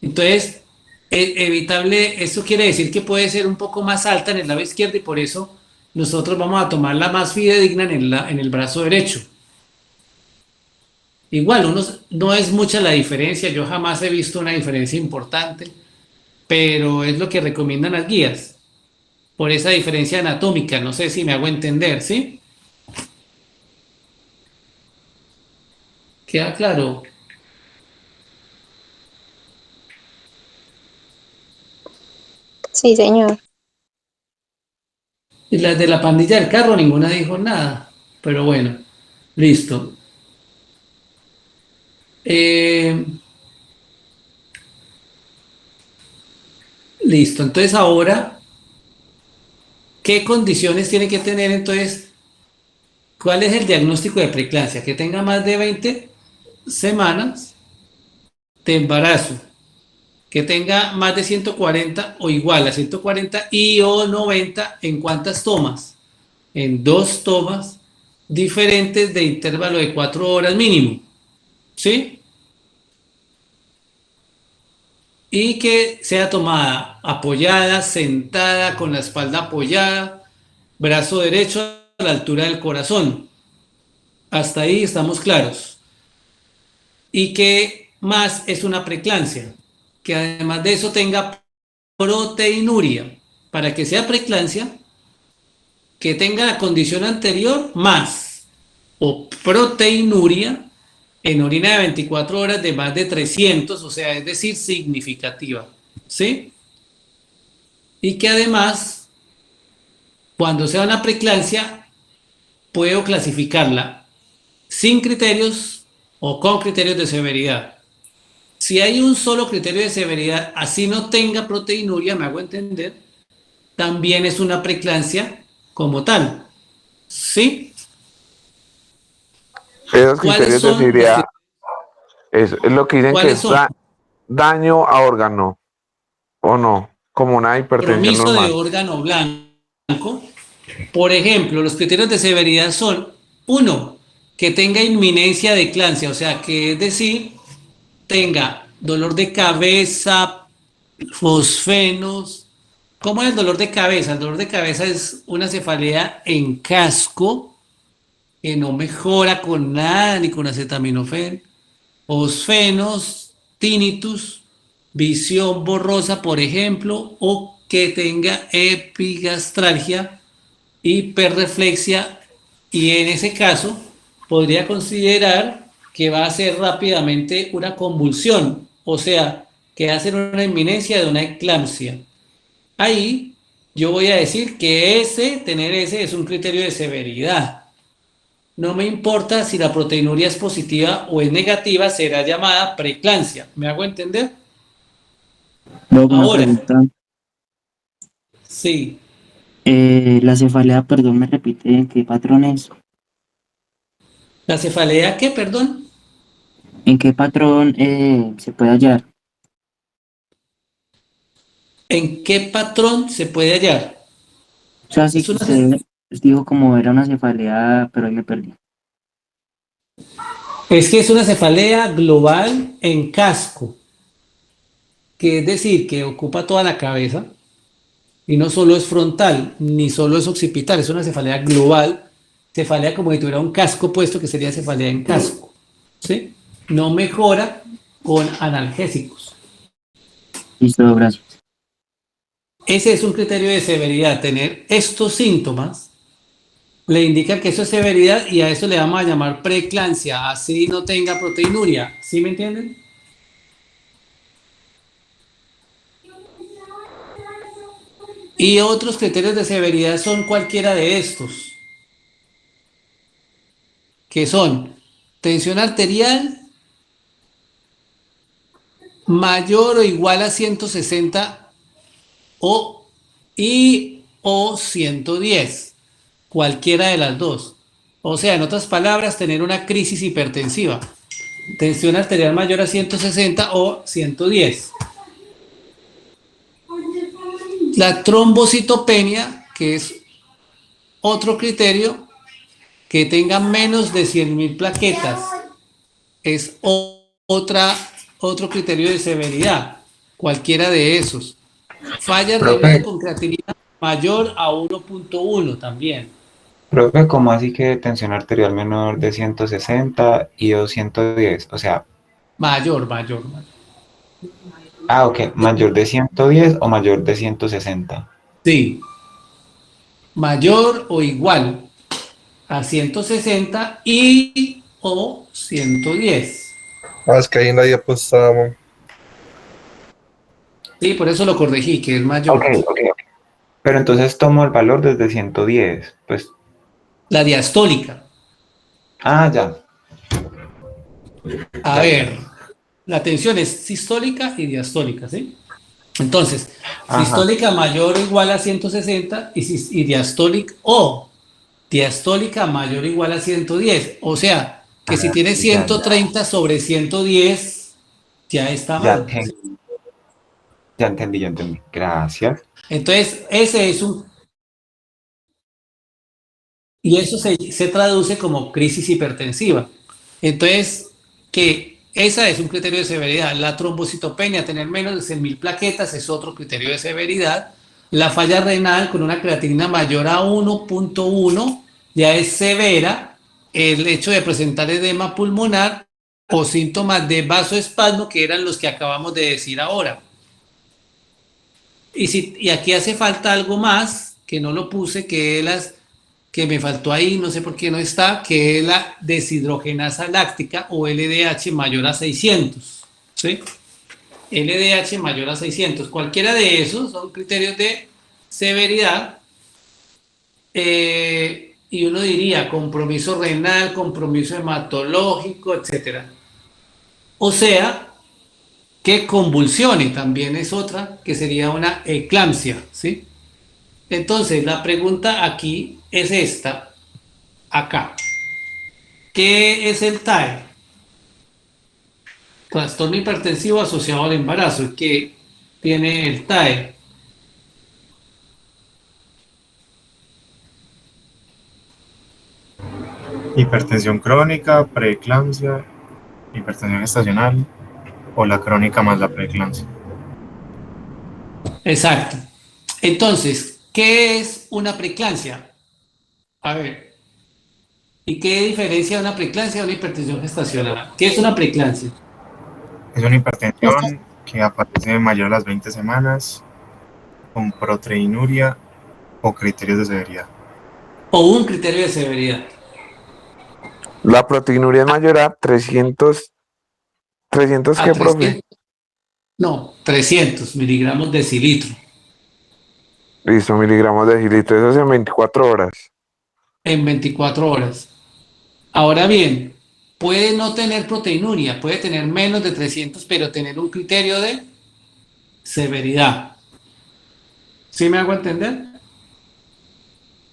Entonces, evitable, esto quiere decir que puede ser un poco más alta en el lado izquierdo y por eso nosotros vamos a tomar la más fidedigna en el brazo derecho. Igual, no es mucha la diferencia, yo jamás he visto una diferencia importante, pero es lo que recomiendan las guías, por esa diferencia anatómica, no sé si me hago entender, ¿sí? ¿Queda claro? Sí, señor. Y las de la pandilla del carro, ninguna dijo nada, pero bueno, listo. Listo, entonces ahora, ¿qué condiciones tiene que tener entonces? ¿Cuál es el diagnóstico de preeclampsia? Que tenga más de 20 semanas de embarazo, que tenga más de 140 o igual a 140 y o 90 en cuántas tomas, en 2 tomas diferentes de intervalo de 4 horas mínimo, ¿sí? Y que sea tomada apoyada, sentada, con la espalda apoyada, brazo derecho a la altura del corazón. Hasta ahí estamos claros. Y que más es una preeclampsia, que además de eso tenga proteinuria. Para que sea preeclampsia, que tenga la condición anterior más o proteinuria en orina de 24 horas de más de 300, o sea, es decir, significativa, ¿sí? Y que además, cuando sea una preeclampsia, puedo clasificarla sin criterios o con criterios de severidad. Si hay un solo criterio de severidad, así no tenga proteinuria, me hago entender, también es una preeclampsia como tal, ¿sí? Esos ¿Cuáles criterios de son? severidad es lo que dicen que ¿Cuáles es son? daño a órgano, ¿o no? Como una hipertensión Compromiso de normal. órgano blanco. Por ejemplo, los criterios de severidad son, 1, que tenga inminencia de eclampsia, o sea, que es decir, tenga dolor de cabeza, fosfenos. ¿Cómo es el dolor de cabeza? El dolor de cabeza es una cefalea en casco que no mejora con nada, ni con acetaminofén. Fosfenos, tinnitus, visión borrosa, por ejemplo, o que tenga epigastralgia, hiperreflexia, y en ese caso podría considerar que va a ser rápidamente una convulsión, o sea, que va a ser una inminencia de una eclampsia. Ahí yo voy a decir que tener ese es un criterio de severidad. No me importa si la proteinuria es positiva o es negativa, será llamada preeclampsia. ¿Me hago entender? Luego una Ahora, pregunta. sí. La cefalea, perdón, ¿me repite en qué patrón es? ¿La cefalea qué, perdón? ¿En qué patrón se puede hallar? ¿En qué patrón se puede hallar? O sea, sí Es que una, usted dijo como era una cefalea, pero ahí me perdí. es que es una cefalea global en casco, que es decir, que ocupa toda la cabeza y no solo es frontal, ni solo es occipital, es una cefalea global, cefalea como si tuviera un casco puesto, que sería cefalea en casco, ¿sí? No mejora con analgésicos. Listo, gracias. Ese es un criterio de severidad, tener estos síntomas le indica que eso es severidad y a eso le vamos a llamar preeclampsia, así no tenga proteinuria, ¿sí me entienden? Y otros criterios de severidad son cualquiera de estos, que son tensión arterial mayor o igual a 160 o 110, cualquiera de las dos. O sea, en otras palabras, tener una crisis hipertensiva, tensión arterial mayor a 160 o 110. La trombocitopenia, que es otro criterio, que tenga menos de 100.000 plaquetas, es otro criterio de severidad, cualquiera de esos. Falla renal con creatinina mayor a 1.1 también. Profe, ¿cómo así que tensión arterial menor de 160 y 210? O sea, Mayor. ok, mayor de 110 o mayor de 160. Sí, mayor o igual a 160 y o 110. Ah, es que ahí en la diapositiva. Sí, por eso lo corregí, que es mayor. Ok. Pero entonces tomo el valor desde 110, pues. La diastólica. Ah, ya. A ver, la tensión es sistólica y diastólica, ¿sí? Entonces, Ajá. sistólica mayor o igual a 160 y diastólica mayor o igual a 110. O sea, que si tiene 130 sobre 110, ya está mal. Ya entendí. Gracias. Entonces, ese es y eso se traduce como crisis hipertensiva. Entonces, que esa es un criterio de severidad. La trombocitopenia, tener menos de 100.000 plaquetas, es otro criterio de severidad. La falla renal con una creatinina mayor a 1.1 ya es severa. El hecho de presentar edema pulmonar o síntomas de vasoespasmo, que eran los que acabamos de decir ahora. Y aquí hace falta algo más, que no lo puse, que me faltó ahí, no sé por qué no está, que es la deshidrogenasa láctica o LDH mayor a 600, ¿sí? LDH mayor a 600, cualquiera de esos son criterios de severidad, y uno diría compromiso renal, compromiso hematológico, etc. O sea, que convulsione también es otra, que sería una eclampsia, ¿sí? Entonces, la pregunta aquí es esta, acá. ¿Qué es el TAE? Trastorno hipertensivo asociado al embarazo. ¿Qué tiene el TAE? Hipertensión crónica, preeclampsia, hipertensión gestacional o la crónica más la preeclampsia. Exacto. Entonces, ¿qué es una preeclampsia? A ver, ¿y qué diferencia una preeclampsia de una hipertensión gestacional? ¿Qué es una preeclampsia? Es una hipertensión que aparece mayor a las 20 semanas con proteinuria o criterios de severidad. O un criterio de severidad. La proteinuria es mayor a 300 ¿qué, profe? No, 300 miligramos decilitro. Listo, miligramos de decilitro, eso es en 24 horas. En 24 horas. Ahora bien, puede no tener proteinuria, puede tener menos de 300, pero tener un criterio de severidad. ¿Sí me hago entender?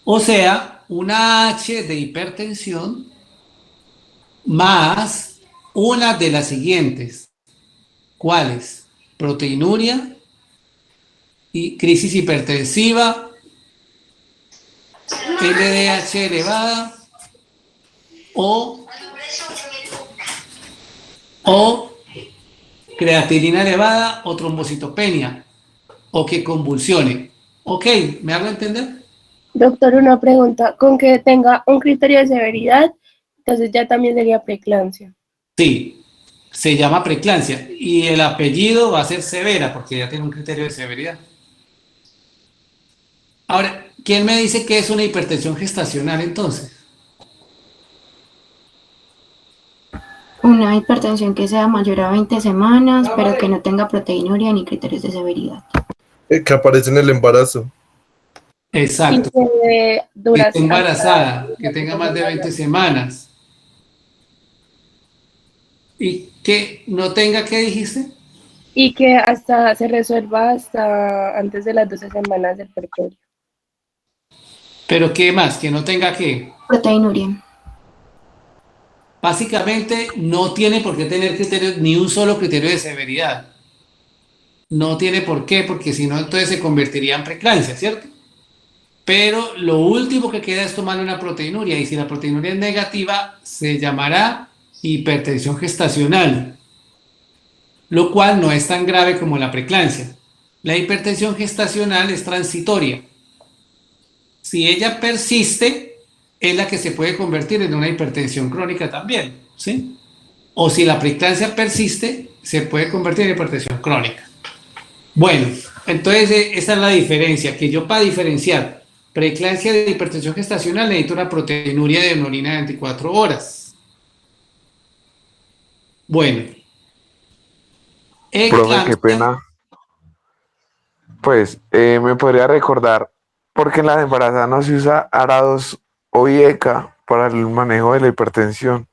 O sea, una H de hipertensión más una de las siguientes. ¿Cuáles? Proteinuria y crisis hipertensiva, LDH elevada o creatinina elevada o trombocitopenia o que convulsione. Ok, ¿me hago entender? Doctor, una pregunta. Con que tenga un criterio de severidad, entonces ya también sería preeclampsia. Sí, se llama preeclampsia y el apellido va a ser severa porque ya tiene un criterio de severidad. Ahora, ¿quién me dice que es una hipertensión gestacional entonces? Una hipertensión que sea mayor a 20 semanas, pero que no tenga proteinuria ni criterios de severidad. Que aparece en el embarazo. Exacto. Y que dura Que esté embarazada, que tenga más de 20 semanas. ¿Y que no tenga, qué dijiste? Y que hasta se resuelva hasta antes de las 12 semanas del puerperio. Pero ¿qué más? Que no tenga qué. Proteinuria. Básicamente no tiene por qué tener criterios, ni un solo criterio de severidad. No tiene por qué, porque si no, entonces se convertiría en preeclampsia, ¿cierto? Pero lo último que queda es tomarle una proteinuria, y si la proteinuria es negativa, se llamará hipertensión gestacional, lo cual no es tan grave como la preeclampsia. La hipertensión gestacional es transitoria. Si ella persiste, es la que se puede convertir en una hipertensión crónica también, ¿sí? O si la preeclampsia persiste, se puede convertir en hipertensión crónica. Bueno, entonces esa es la diferencia, que yo para diferenciar preeclampsia de hipertensión gestacional necesito una proteinuria de orina de 24 horas. Bueno. Profe, qué pena. Pues, me podría recordar, porque en las embarazadas no se usa Arados o IECA para el manejo de la hipertensión.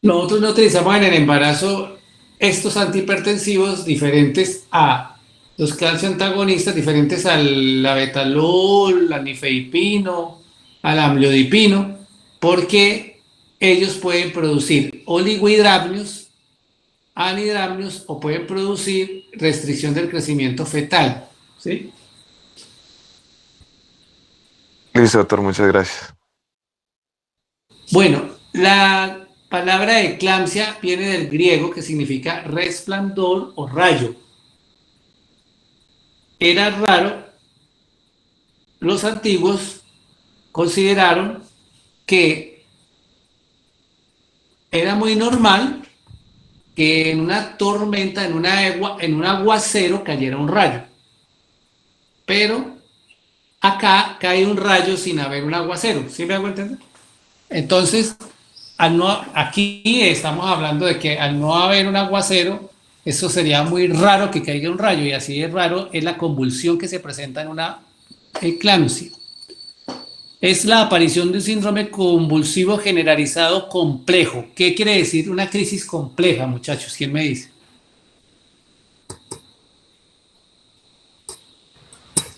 Nosotros no utilizamos en el embarazo estos antihipertensivos diferentes a los calcio antagonistas, diferentes al labetalol, al nifedipino, al amlodipino, porque ellos pueden producir oligohidramnios, anhidramnios, o pueden producir restricción del crecimiento fetal, ¿sí? Listo, doctor, muchas gracias. Bueno, la palabra eclampsia viene del griego, que significa resplandor o rayo. Era raro, los antiguos consideraron que era muy normal que en una tormenta, en un aguacero cayera un rayo. Pero acá cae un rayo sin haber un aguacero, ¿sí me hago entender? Entonces, aquí estamos hablando de que al no haber un aguacero, eso sería muy raro que caiga un rayo, y así de raro es la convulsión que se presenta en una eclampsia. Es la aparición de un síndrome convulsivo generalizado complejo. ¿Qué quiere decir una crisis compleja, muchachos? ¿Quién me dice?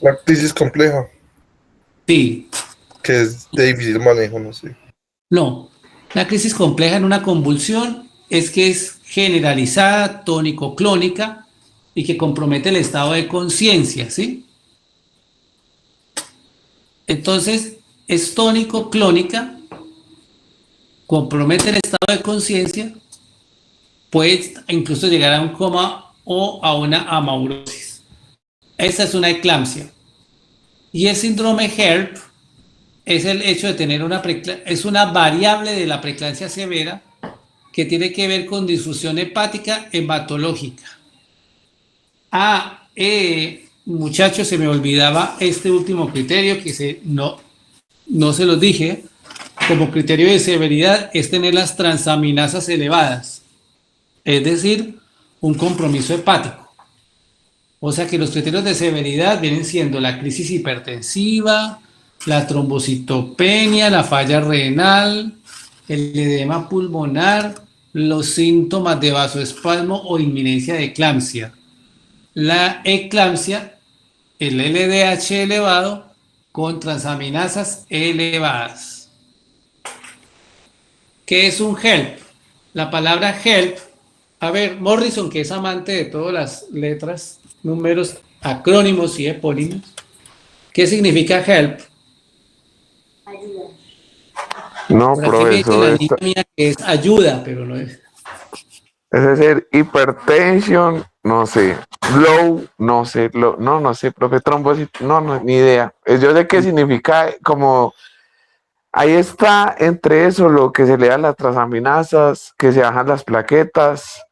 La crisis compleja, Sí. que es de difícil manejo, no sé. No. La crisis compleja en una convulsión es que es generalizada, tónico-clónica, y que compromete el estado de conciencia, ¿sí? Entonces, es tónico-clónica, compromete el estado de conciencia, puede incluso llegar a un coma o a una amaurosis. Esa es una eclampsia. Y el síndrome HERP es el hecho de tener es una variable de la preeclampsia severa que tiene que ver con disfunción hepática hematológica. Muchachos, se me olvidaba este último criterio que no se los dije. Como criterio de severidad es tener las transaminasas elevadas, es decir, un compromiso hepático. O sea que los criterios de severidad vienen siendo la crisis hipertensiva, la trombocitopenia, la falla renal, el edema pulmonar, los síntomas de vasoespasmo o inminencia de eclampsia. La eclampsia, el LDH elevado con transaminasas elevadas. ¿Qué es un HELP? La palabra HELP, a ver, Morrison, que es amante de todas las letras, números, acrónimos y epónimos, ¿qué significa HELP? No, Por aquí me dice profesor, la niña mía que es ayuda, pero no es. es decir, hipertensión, no sé, low, no sé, no sé, profe, trombosis, no, ni idea. Yo sé qué significa, como, ahí está entre eso lo que se le da las transaminasas, que se bajan las plaquetas,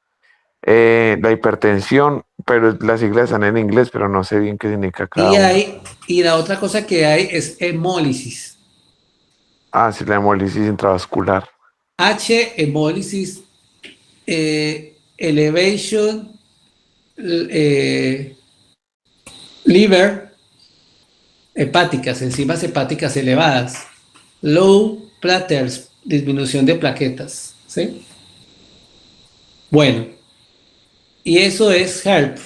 la hipertensión, pero las siglas están en inglés, pero no sé bien qué significa cada uno. Y la otra cosa que hay es hemólisis. Ah, sí, la hemólisis intravascular. Hemólisis, elevation, liver, hepáticas, enzimas hepáticas elevadas, low platters, disminución de plaquetas, ¿sí? Bueno, Y eso es HELP.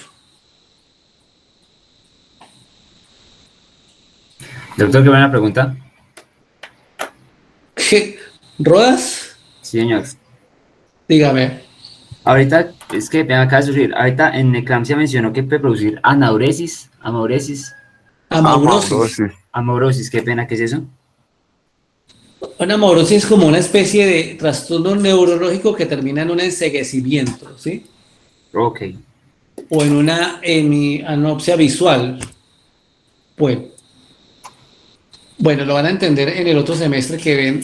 Doctor, qué buena pregunta. ¿Rodas? Sí, señor. Dígame. Ahorita, es que me acaba de surgir, ahorita en eclampsia mencionó que puede producir anauresis, amauresis, Amaurosis. amaurosis, qué pena, ¿qué es eso? Una amaurosis es como una especie de trastorno neurológico que termina en un enceguecimiento, ¿sí? Ok. O en una anopsia visual. Bueno, lo van a entender en el otro semestre que ven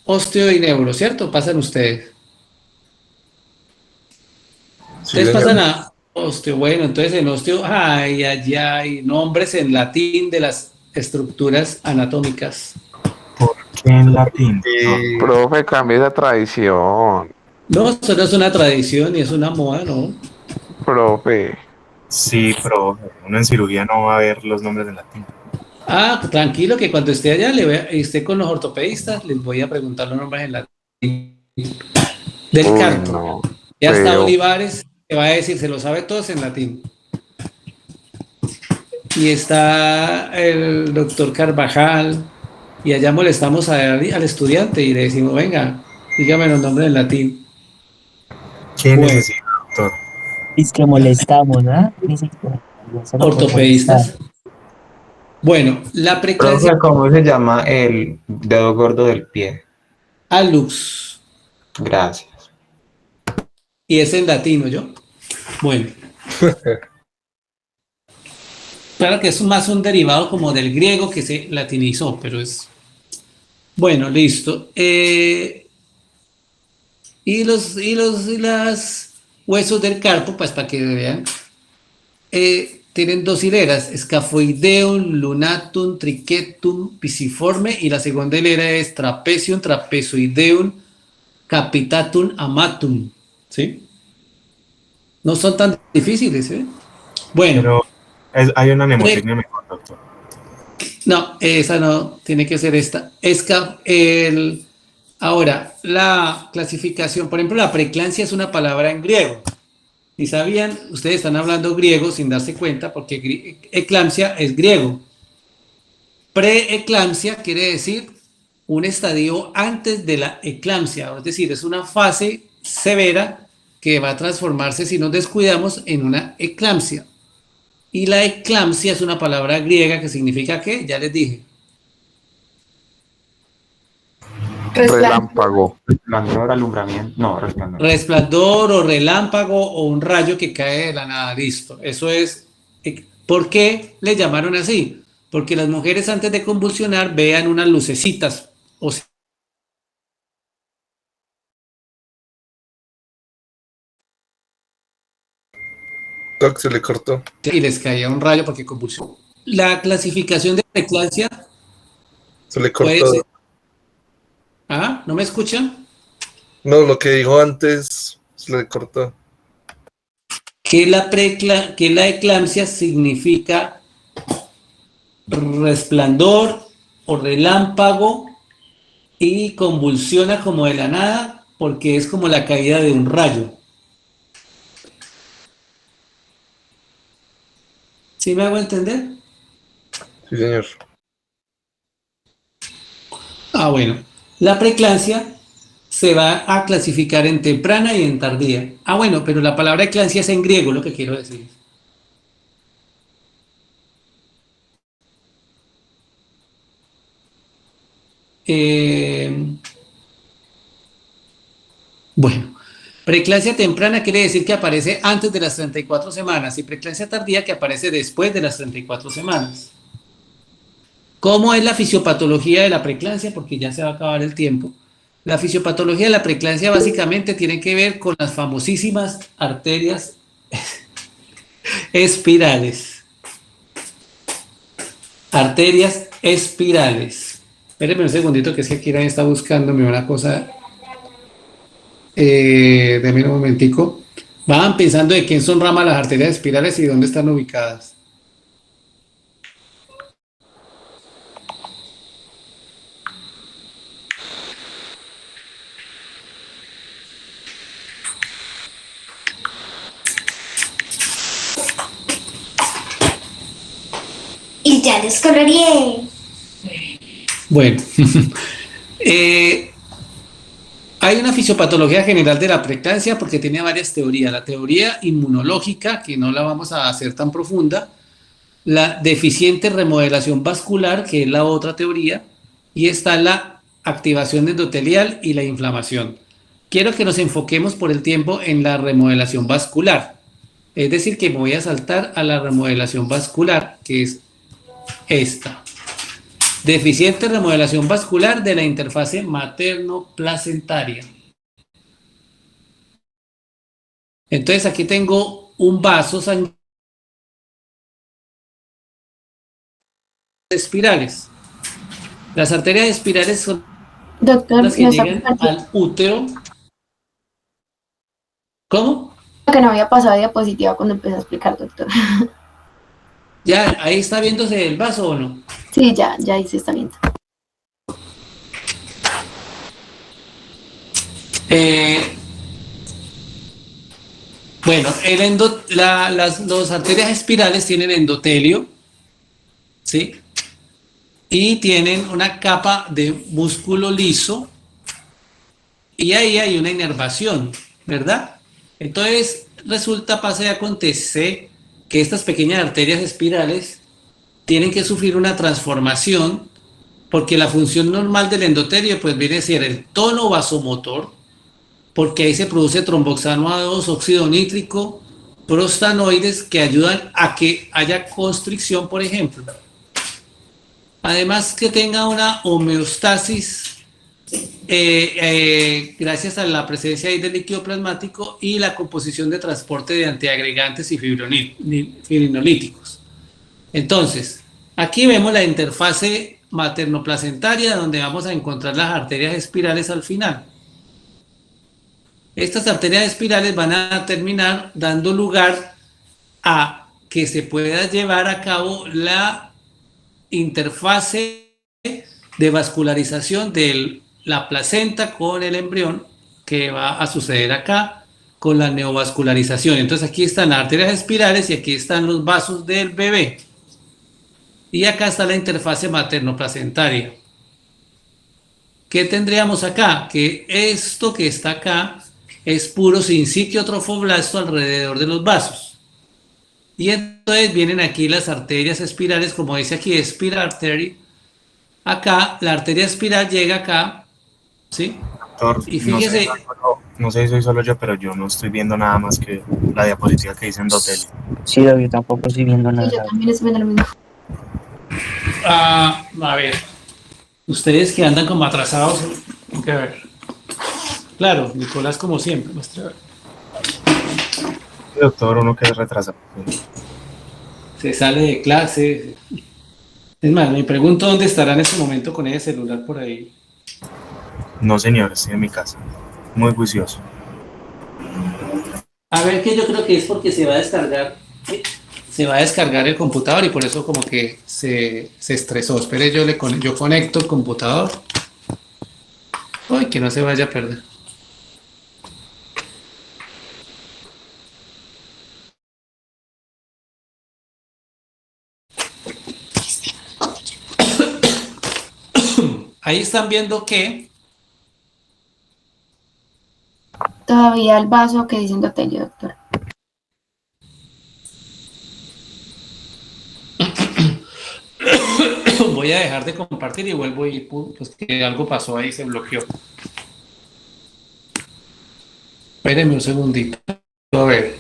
osteo y neuro, ¿cierto? Pasan ustedes. Sí, Ustedes señor. pasan a osteo. Bueno, entonces en osteo, hay nombres en latín de las estructuras anatómicas. ¿Por qué en latín? Profe, cambie esa tradición. No, eso no es una tradición y es una moda, ¿no? Profe. Sí, pero uno en cirugía no va a ver los nombres en latín. Ah, tranquilo, que cuando esté allá, esté con los ortopedistas, les voy a preguntar los nombres en latín del Uy, carpo. no. Ya está Feo. Olivares, que va a decir, se lo sabe todos en latín. Y está el doctor Carvajal, y allá molestamos al estudiante y le decimos, venga, dígame los nombres en latín. ¿Qué Bueno, necesita, doctor? Es que molestamos, ¿ah? Ni siquiera, solo por molestar. ortopedistas. Bueno, la preeclampsia Profe, ¿cómo se llama el dedo gordo del pie? alux, Gracias. y es en latino, ¿yo? Bueno, claro que es más un derivado como del griego que se latinizó, pero es... Bueno, listo. Y las huesos del carpo, pues para que vean, tienen dos hileras, escafoideum, lunatum, triquetum, pisiforme, y la segunda hilera es trapezium, trapezoideum, capitatum, amatum, ¿sí? No son tan difíciles, ¿eh? Bueno, Pero hay una mnemotecnia mejor, doctor. no, esa no, tiene que ser esta. Ahora, la clasificación, por ejemplo, la preeclampsia es una palabra en griego. Si sabían, ustedes están hablando griego sin darse cuenta porque eclampsia es griego. Preeclampsia quiere decir un estadio antes de la eclampsia, es decir, es una fase severa que va a transformarse si nos descuidamos en una eclampsia. Y la eclampsia es una palabra griega que significa ¿qué? Ya les dije. Relámpago. Resplandor, alumbramiento. No, resplandor. Resplandor o relámpago o un rayo que cae de la nada, listo. Eso es. ¿Por qué le llamaron así? Porque las mujeres antes de convulsionar vean unas lucecitas o sea, Doc, se le cortó. y les caía un rayo porque convulsionó. La clasificación de preeclampsia Se le puede cortó. ser. ¿Ah? ¿No me escuchan? No, lo que dijo antes se le cortó. Que la eclampsia significa resplandor o relámpago y convulsiona como de la nada porque es como la caída de un rayo. ¿Sí me hago entender? Sí, señor. Bueno. La preeclampsia se va a clasificar en temprana y en tardía. Bueno, pero la palabra eclampsia es en griego, lo que quiero decir. Bueno, preeclampsia temprana quiere decir que aparece antes de las 34 semanas y preeclampsia tardía que aparece después de las 34 semanas. ¿Cómo es la fisiopatología de la preeclampsia? Porque ya se va a acabar el tiempo. La fisiopatología de la preeclampsia básicamente tiene que ver con las famosísimas arterias espirales. Arterias espirales. Espérenme un segundito que es que aquí nadie está buscándome una cosa. Denme un momentico. Van pensando de quién son ramas las arterias espirales y dónde están ubicadas. Ya los coloreé. Bueno, hay una fisiopatología general de la preeclampsia porque tiene varias teorías. La teoría inmunológica, que no la vamos a hacer tan profunda, la deficiente remodelación vascular, que es la otra teoría, y está la activación endotelial y la inflamación. Quiero que nos enfoquemos por el tiempo en la remodelación vascular. Es decir, que me voy a saltar a la remodelación vascular, que es esta. Deficiente remodelación vascular de la interfase materno-placentaria. Entonces aquí tengo un vaso sanguíneo de espirales. Las arterias espirales son Doctor, las que no está llegan compartiendo. al útero. ¿Cómo? Que no había pasado diapositiva cuando empecé a explicar, doctor. ¿Ya ahí está viéndose el vaso o no? Sí, ya ahí se está viendo. Bueno, las arterias espirales tienen endotelio, ¿sí? Y tienen una capa de músculo liso y ahí hay una inervación, ¿verdad? Entonces, resulta, pasa y acontece que estas pequeñas arterias espirales tienen que sufrir una transformación porque la función normal del endotelio pues viene a ser el tono vasomotor, porque ahí se produce tromboxano A2, óxido nítrico, prostanoides que ayudan a que haya constricción, por ejemplo. Además que tenga una homeostasis gracias a la presencia ahí del líquido plasmático y la composición de transporte de antiagregantes y fibrinolíticos. Entonces, aquí vemos la interfase maternoplacentaria donde vamos a encontrar las arterias espirales al final. Estas arterias espirales van a terminar dando lugar a que se pueda llevar a cabo la interfase de vascularización de la placenta con el embrión, que va a suceder acá con la neovascularización. Entonces aquí están las arterias espirales y aquí están los vasos del bebé. Y acá está la interfase materno-placentaria. ¿Qué tendríamos acá? Que esto que está acá es puro sincitio trofoblasto alrededor de los vasos. Y entonces vienen aquí las arterias espirales, como dice aquí, spiral artery. Acá, la arteria espiral llega acá, ¿sí? Doctor, Y fíjese. No sé si soy solo yo, pero yo no estoy viendo nada más que la diapositiva que dice endotelio. Sí, yo tampoco estoy viendo Sí, nada. yo también estoy viendo lo mismo. A ver, ustedes que andan como atrasados, a ver. Claro, Nicolás como siempre, muestra. Doctor, uno que es retrasado. Se sale de clase. Es más, me pregunto dónde estará en ese momento con ese celular por ahí. No, señor, estoy en mi casa. Muy juicioso. A ver, que yo creo que es porque se va a descargar. Se va a descargar el computador y por eso como que se estresó. Espere, yo conecto el computador. Ay, que no se vaya a perder. Ahí están viendo que Todavía el vaso que dice endotelio, doctor. voy a dejar de compartir y vuelvo y pues que algo pasó ahí, se bloqueó. Espérenme un segundito. A ver.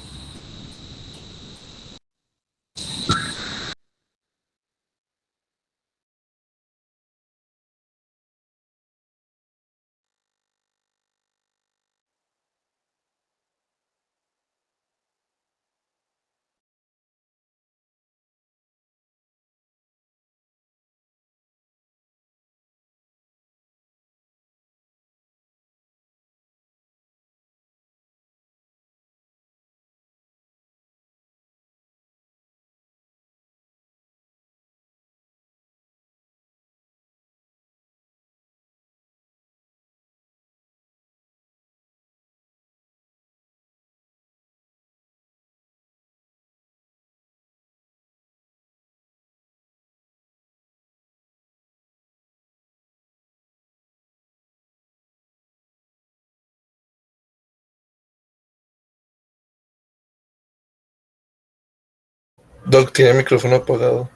Doc tiene el micrófono apagado.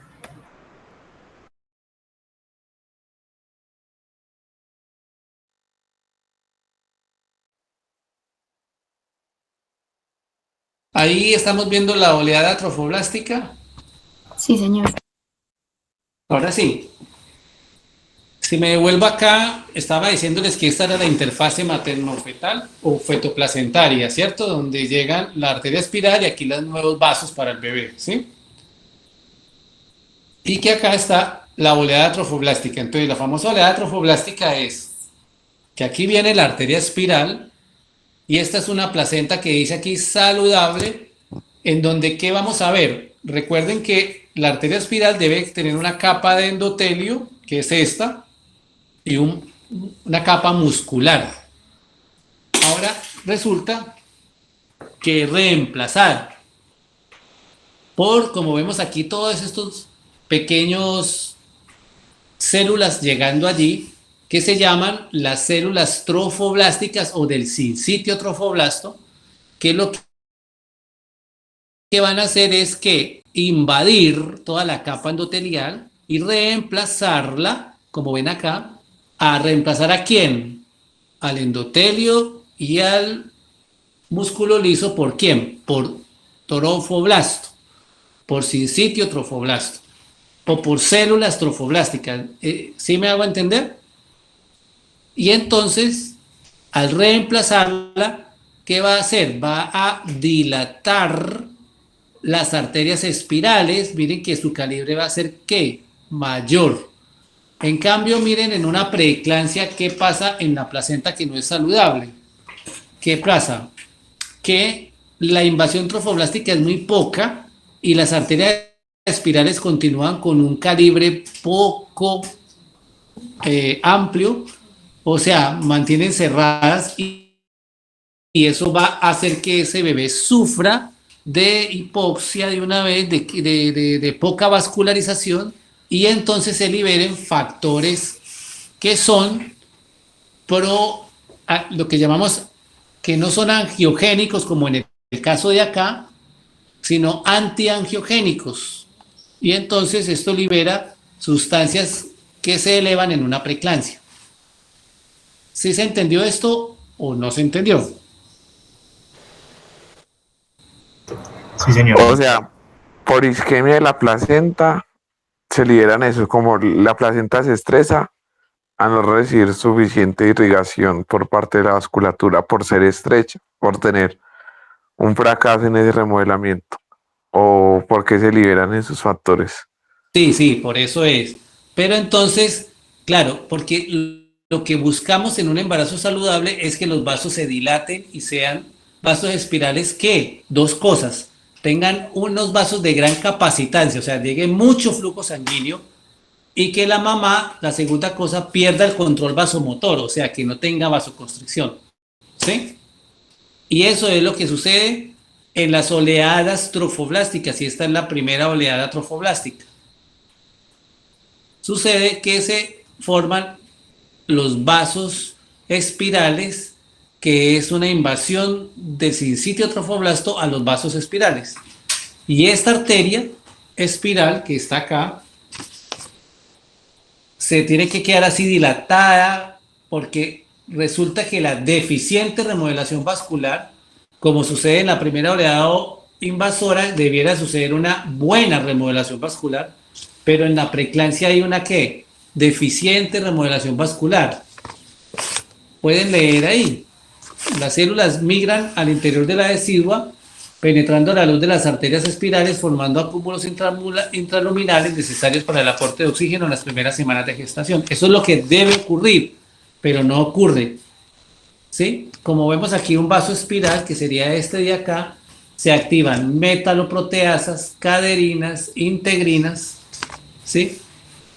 Ahí estamos viendo la oleada trofoblástica. Sí, señor. Ahora sí. Si me devuelvo acá, estaba diciéndoles que esta era la interfase materno-fetal o fetoplacentaria, ¿cierto? Donde llegan la arteria espiral y aquí los nuevos vasos para el bebé, ¿sí? Y que acá está la oleada trofoblástica. Entonces, la famosa oleada trofoblástica es que aquí viene la arteria espiral y esta es una placenta que dice aquí saludable, en donde, ¿qué vamos a ver? Recuerden que la arteria espiral debe tener una capa de endotelio, que es esta, y una capa muscular. Ahora resulta que reemplazar por, como vemos aquí, todos estos pequeños células llegando allí, que se llaman las células trofoblásticas o del sinsitio trofoblasto, que lo que van a hacer es que invadir toda la capa endotelial y reemplazarla, como ven acá, a reemplazar ¿a quién? Al endotelio y al músculo liso. ¿Por quién? Por trofoblasto, por sinsitio trofoblasto o por células trofoblásticas. ¿Sí me hago entender? Y entonces, al reemplazarla, ¿qué va a hacer? Va a dilatar las arterias espirales. Miren que su calibre va a ser ¿qué? Mayor. En cambio, miren, en una preeclampsia, ¿qué pasa en la placenta que no es saludable? ¿Qué pasa? Que la invasión trofoblástica es muy poca y las arterias espirales continúan con un calibre poco amplio, o sea, mantienen cerradas y eso va a hacer que ese bebé sufra de hipoxia de una vez, de poca vascularización, y entonces se liberen factores que son lo que llamamos, que no son angiogénicos como en el caso de acá, sino antiangiogénicos. Y entonces esto libera sustancias que se elevan en una preeclampsia. ¿Sí se entendió esto o no se entendió? Sí, señor. O sea, por isquemia de la placenta se liberan eso, como la placenta se estresa a no recibir suficiente irrigación por parte de la vasculatura, por ser estrecha, por tener un fracaso en ese remodelamiento, o porque se liberan esos factores. Sí, por eso es. Pero entonces, claro, porque lo que buscamos en un embarazo saludable es que los vasos se dilaten y sean vasos espirales que, dos cosas, tengan unos vasos de gran capacitancia, o sea, llegue mucho flujo sanguíneo, y que la mamá, la segunda cosa, pierda el control vasomotor, o sea, que no tenga vasoconstricción, ¿sí? Y eso es lo que sucede en las oleadas trofoblásticas, y esta es la primera oleada trofoblástica. Sucede que se forman los vasos espirales, que es una invasión del sinsitio trofoblasto a los vasos espirales. Y esta arteria espiral que está acá se tiene que quedar así dilatada, porque resulta que la deficiente remodelación vascular, como sucede en la primera oleada invasora, debiera suceder una buena remodelación vascular, pero en la preeclampsia hay una ¿qué? Deficiente remodelación vascular. Pueden leer ahí. Las células migran al interior de la decidua, penetrando la luz de las arterias espirales, formando acúmulos intraluminales necesarios para el aporte de oxígeno en las primeras semanas de gestación. Eso es lo que debe ocurrir, pero no ocurre. ¿Sí? Como vemos aquí, un vaso espiral, que sería este de acá, se activan metaloproteasas, caderinas, integrinas, ¿sí?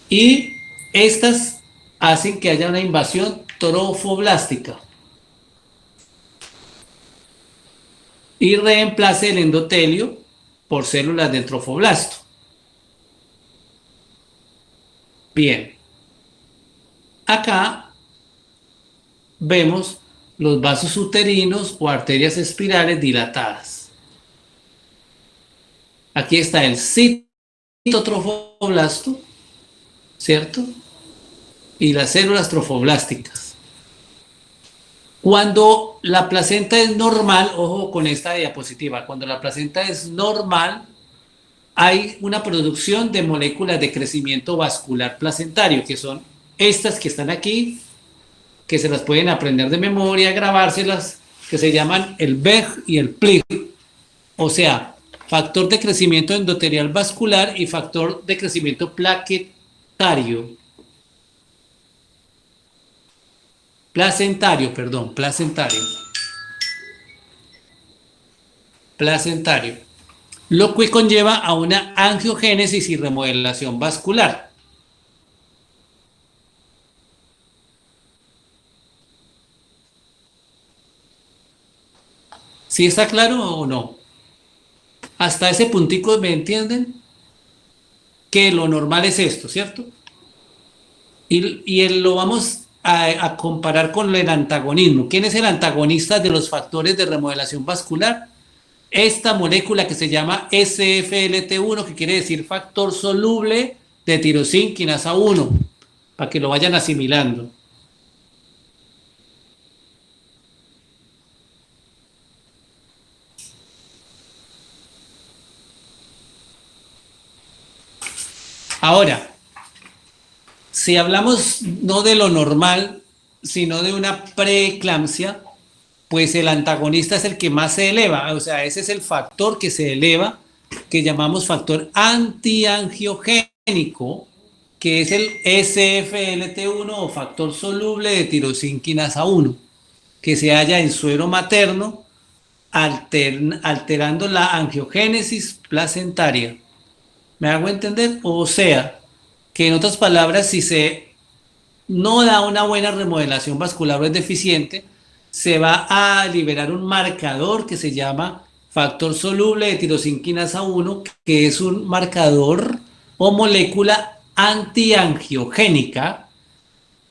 Y estas hacen que haya una invasión trofoblástica y reemplace el endotelio por células del trofoblasto. Bien. Acá vemos los vasos uterinos o arterias espirales dilatadas. Aquí está el citotrofoblasto, ¿cierto? Y las células trofoblásticas. Cuando la placenta es normal, ojo con esta diapositiva, cuando la placenta es normal, hay una producción de moléculas de crecimiento vascular placentario, que son estas que están aquí, que se las pueden aprender de memoria, grabárselas, que se llaman el VEG y el PLIG, o sea, factor de crecimiento endotelial vascular y factor de crecimiento placentario. Placentario. Lo que conlleva a una angiogénesis y remodelación vascular. ¿Sí está claro o no? Hasta ese puntico, ¿me entienden? Que lo normal es esto, ¿cierto? Y lo vamos a comparar con el antagonismo. ¿Quién es el antagonista de los factores de remodelación vascular? Esta molécula que se llama SFLT1, que quiere decir factor soluble de tirosina quinasa 1, para que lo vayan asimilando. Ahora, si hablamos no de lo normal, sino de una preeclampsia, pues el antagonista es el que más se eleva, o sea, ese es el factor que se eleva, que llamamos factor antiangiogénico, que es el SFLT1 o factor soluble de tirosina quinasa 1, que se halla en suero materno, alterando la angiogénesis placentaria. ¿Me hago entender? O sea, que en otras palabras, si se no da una buena remodelación vascular o es deficiente, se va a liberar un marcador que se llama factor soluble de tirosina quinasa 1, que es un marcador o molécula antiangiogénica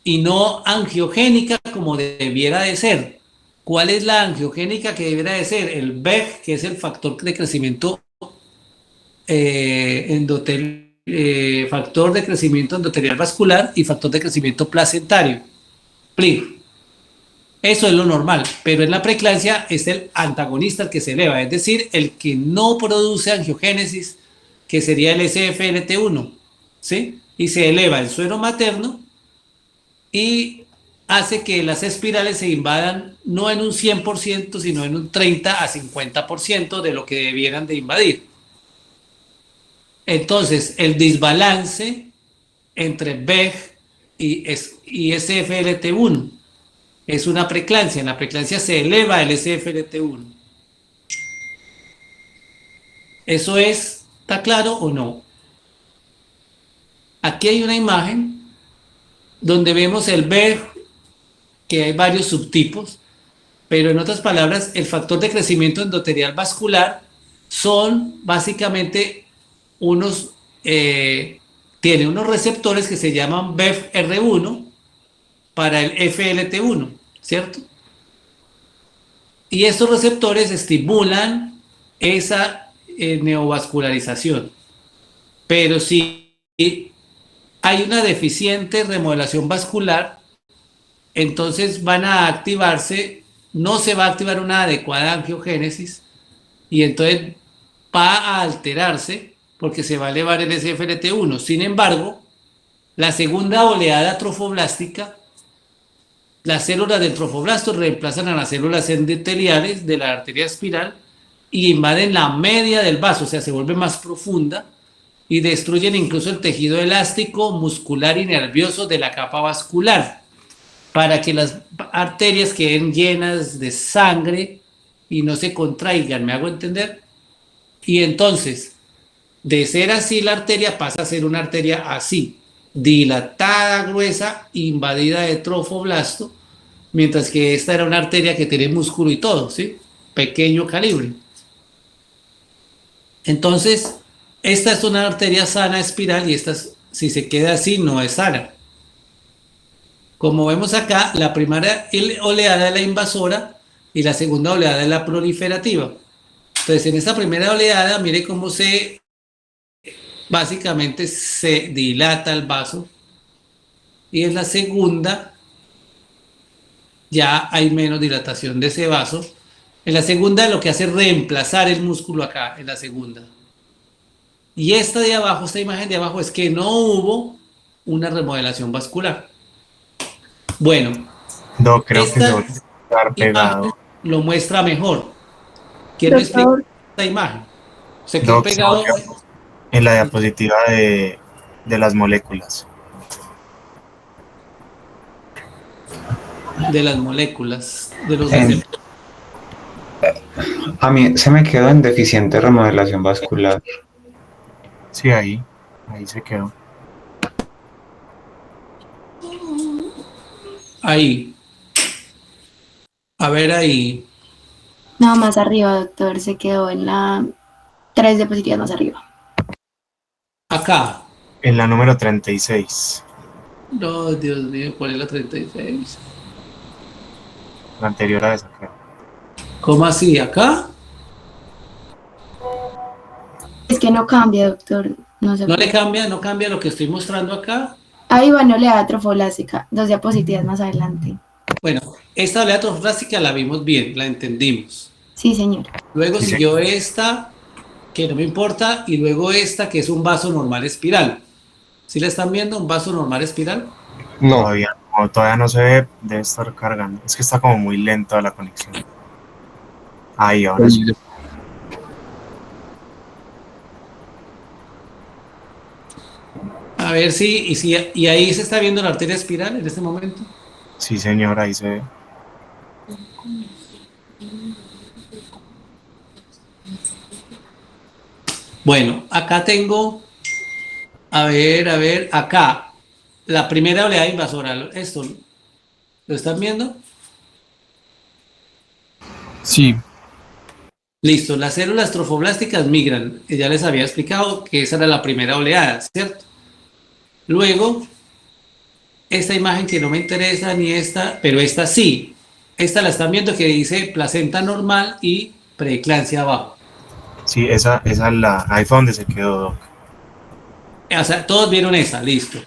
y no angiogénica como debiera de ser. ¿Cuál es la angiogénica que debiera de ser? El VEG, que es el factor de crecimiento factor de crecimiento endotelial vascular y factor de crecimiento placentario, PLIG. Eso es lo normal, pero en la preeclampsia es el antagonista el que se eleva, es decir, el que no produce angiogénesis, que sería el SFLT1, ¿sí? Y se eleva el suero materno y hace que las espirales se invadan no en un 100%, sino en un 30 a 50% de lo que debieran de invadir. Entonces, el desbalance entre VEG y SFLT1 es una preeclampsia. En la preeclampsia se eleva el SFLT1. ¿Eso está claro o no? Aquí hay una imagen donde vemos el VEG, que hay varios subtipos, pero en otras palabras, el factor de crecimiento endotelial vascular son básicamente tiene unos receptores que se llaman VEGR1 para el FLT1, ¿cierto? Y estos receptores estimulan esa neovascularización. Pero si hay una deficiente remodelación vascular, entonces van a activarse, no se va a activar una adecuada angiogénesis y entonces va a alterarse porque se va a elevar el SFLT1. Sin embargo, la segunda oleada trofoblástica, las células del trofoblasto reemplazan a las células endoteliales de la arteria espiral y invaden la media del vaso, o sea, se vuelve más profunda y destruyen incluso el tejido elástico, muscular y nervioso de la capa vascular para que las arterias queden llenas de sangre y no se contraigan. ¿Me hago entender? Y entonces, de ser así, la arteria pasa a ser una arteria así, dilatada, gruesa, invadida de trofoblasto, mientras que esta era una arteria que tiene músculo y todo, ¿sí? Pequeño calibre. Entonces, esta es una arteria sana espiral y esta, si se queda así, no es sana. Como vemos acá, la primera oleada es la invasora y la segunda oleada es la proliferativa. Entonces, en esta primera oleada, mire cómo básicamente se dilata el vaso, y en la segunda ya hay menos dilatación de ese vaso. En la segunda lo que hace es reemplazar el músculo acá, en la segunda. Y esta de abajo, esta imagen de abajo, es que no hubo una remodelación vascular. Bueno, No, creo que se esta va a quedar pegado. imagen lo muestra mejor. ¿Quién me explica esta imagen? Se quedó Doc, pegado en la diapositiva de las moléculas. de las moléculas, de los A mí se me quedó en deficiente remodelación vascular. Sí, ahí se quedó. Ahí. A ver ahí. No, más arriba, doctor, se quedó en la 3 diapositivas más arriba. Acá. En la número 36. No, Dios mío, ¿cuál es la 36? La anterior a esa, creo. ¿Cómo así? ¿Acá? Es que no cambia, doctor. No le cambia, no cambia lo que estoy mostrando acá. Ahí va, no le da trofoblástica. 2 diapositivas más adelante. Bueno, esta oleada trofoblástica la vimos bien, la entendimos. Sí, señor. Luego siguió esta, que no me importa, y luego esta, que es un vaso normal espiral. ¿Sí la están viendo? ¿Un vaso normal espiral? No. Todavía no se ve, debe estar cargando. Es que está como muy lenta la conexión. Ahí, ahora sí. A ver y ahí se está viendo la arteria espiral en este momento. Sí, señor, ahí se ve. Bueno, acá tengo, a ver, acá, la primera oleada invasora. Esto, ¿lo están viendo? Sí. Listo, las células trofoblásticas migran. Ya les había explicado que esa era la primera oleada, ¿cierto? Luego, esta imagen que no me interesa ni esta, pero esta sí. Esta la están viendo que dice placenta normal y preeclampsia abajo. Sí, esa es ahí fue donde se quedó, Doc. O sea, todos vieron esa, listo.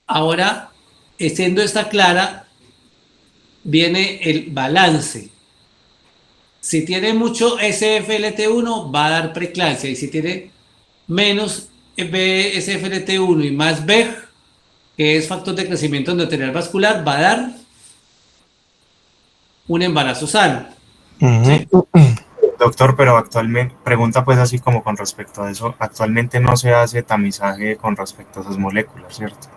Ahora, siendo esta clara, viene el balance. Si tiene mucho SFLT1, va a dar preeclampsia, y si tiene menos SFLT1 y más VEG, que es factor de crecimiento endotelial vascular, va a dar un embarazo sano. ¿Sí? Doctor, pero actualmente, pregunta pues así como con respecto a eso, actualmente no se hace tamizaje con respecto a esas moléculas, ¿cierto?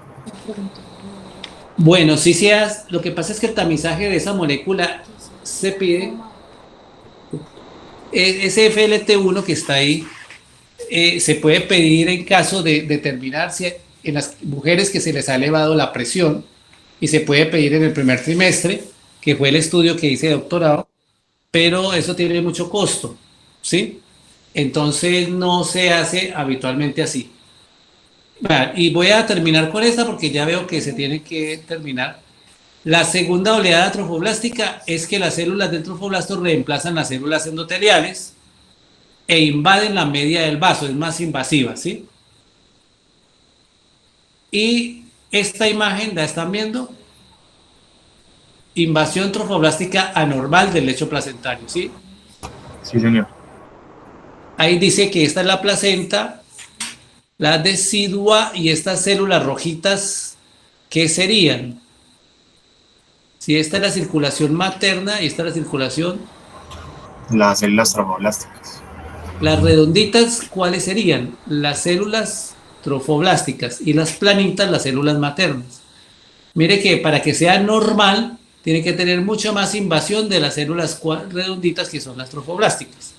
Bueno, sí se hace. Lo que pasa es que el tamizaje de esa molécula se pide. SFLT1 que está ahí, se puede pedir en caso de determinar si en las mujeres que se les ha elevado la presión, y se puede pedir en el primer trimestre, que fue el estudio que hice de doctorado, pero eso tiene mucho costo, ¿sí? Entonces no se hace habitualmente así. Vale, y voy a terminar con esta porque ya veo que se tiene que terminar. La segunda oleada trofoblástica es que las células del trofoblasto reemplazan las células endoteliales e invaden la media del vaso, es más invasiva, ¿sí? Y esta imagen, ¿la están viendo? Invasión trofoblástica anormal del lecho placentario, ¿sí? Sí, señor. Ahí dice que esta es la placenta, la decidua, y estas células rojitas, ¿qué serían? Si esta es la circulación materna y esta es la circulación... Las células trofoblásticas. Las redonditas, ¿cuáles serían? Las células trofoblásticas, y las planitas, las células maternas. Mire que para que sea normal, tiene que tener mucha más invasión de las células redonditas, que son las trofoblásticas.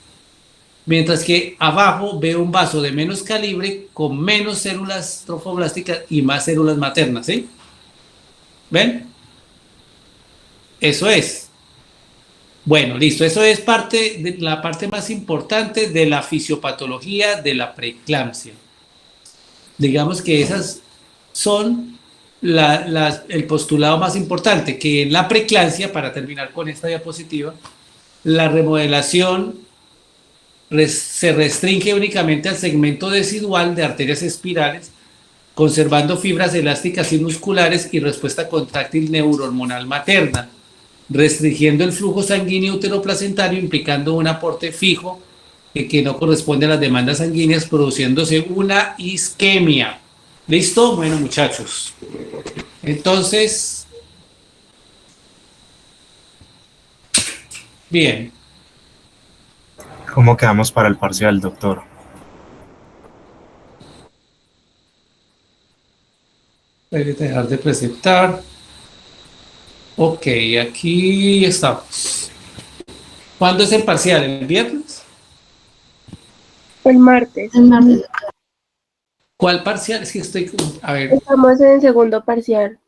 Mientras que abajo veo un vaso de menos calibre con menos células trofoblásticas y más células maternas, ¿sí? ¿Ven? Eso es. Bueno, listo. Eso es la parte más importante de la fisiopatología de la preeclampsia. Digamos que esas son el postulado más importante, que en la preeclampsia, para terminar con esta diapositiva, La remodelación se restringe únicamente al segmento decidual de arterias espirales, conservando fibras elásticas y musculares y respuesta contráctil neurohormonal materna, restringiendo el flujo sanguíneo uteroplacentario, implicando un aporte fijo que no corresponde a las demandas sanguíneas, produciéndose una isquemia. ¿Listo? Bueno, muchachos. Entonces, bien. ¿Cómo quedamos para el parcial, doctor? Voy a dejar de presentar. Ok, aquí estamos. ¿Cuándo es el parcial? ¿El viernes? El martes. El martes, doctor. ¿Cuál parcial? Es que estoy... A ver. Estamos en el segundo parcial.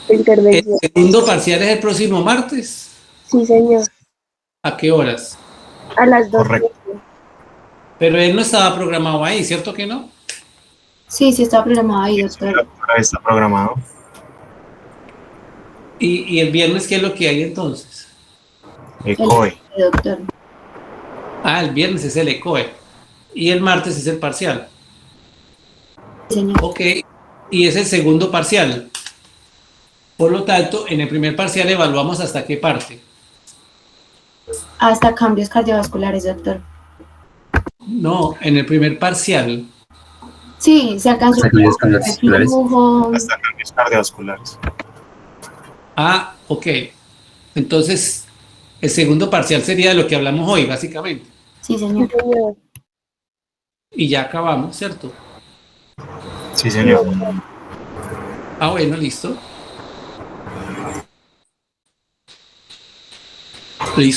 Intervención. ¿El segundo parcial es el próximo martes? Sí, señor. ¿A qué horas? A las 2. Correcto. Pero él no estaba programado ahí, ¿cierto que no? Sí, sí está programado ahí, doctor. Está programado. ¿Y el viernes qué es lo que hay entonces? ECOE. Doctor. Ah, el viernes es el ECOE. Y el martes es el parcial. Señor. Ok, y es el segundo parcial. Por lo tanto, en el primer parcial evaluamos hasta qué parte. Hasta cambios cardiovasculares, doctor. No, en el primer parcial. Sí, se alcanzó Hasta cambios cardiovasculares. Hasta cambios cardiovasculares. Ah, ok. Entonces, el segundo parcial sería de lo que hablamos hoy, básicamente. Sí, señor. Y ya acabamos, ¿cierto? Sí, señor. Ah, bueno, listo. Listo.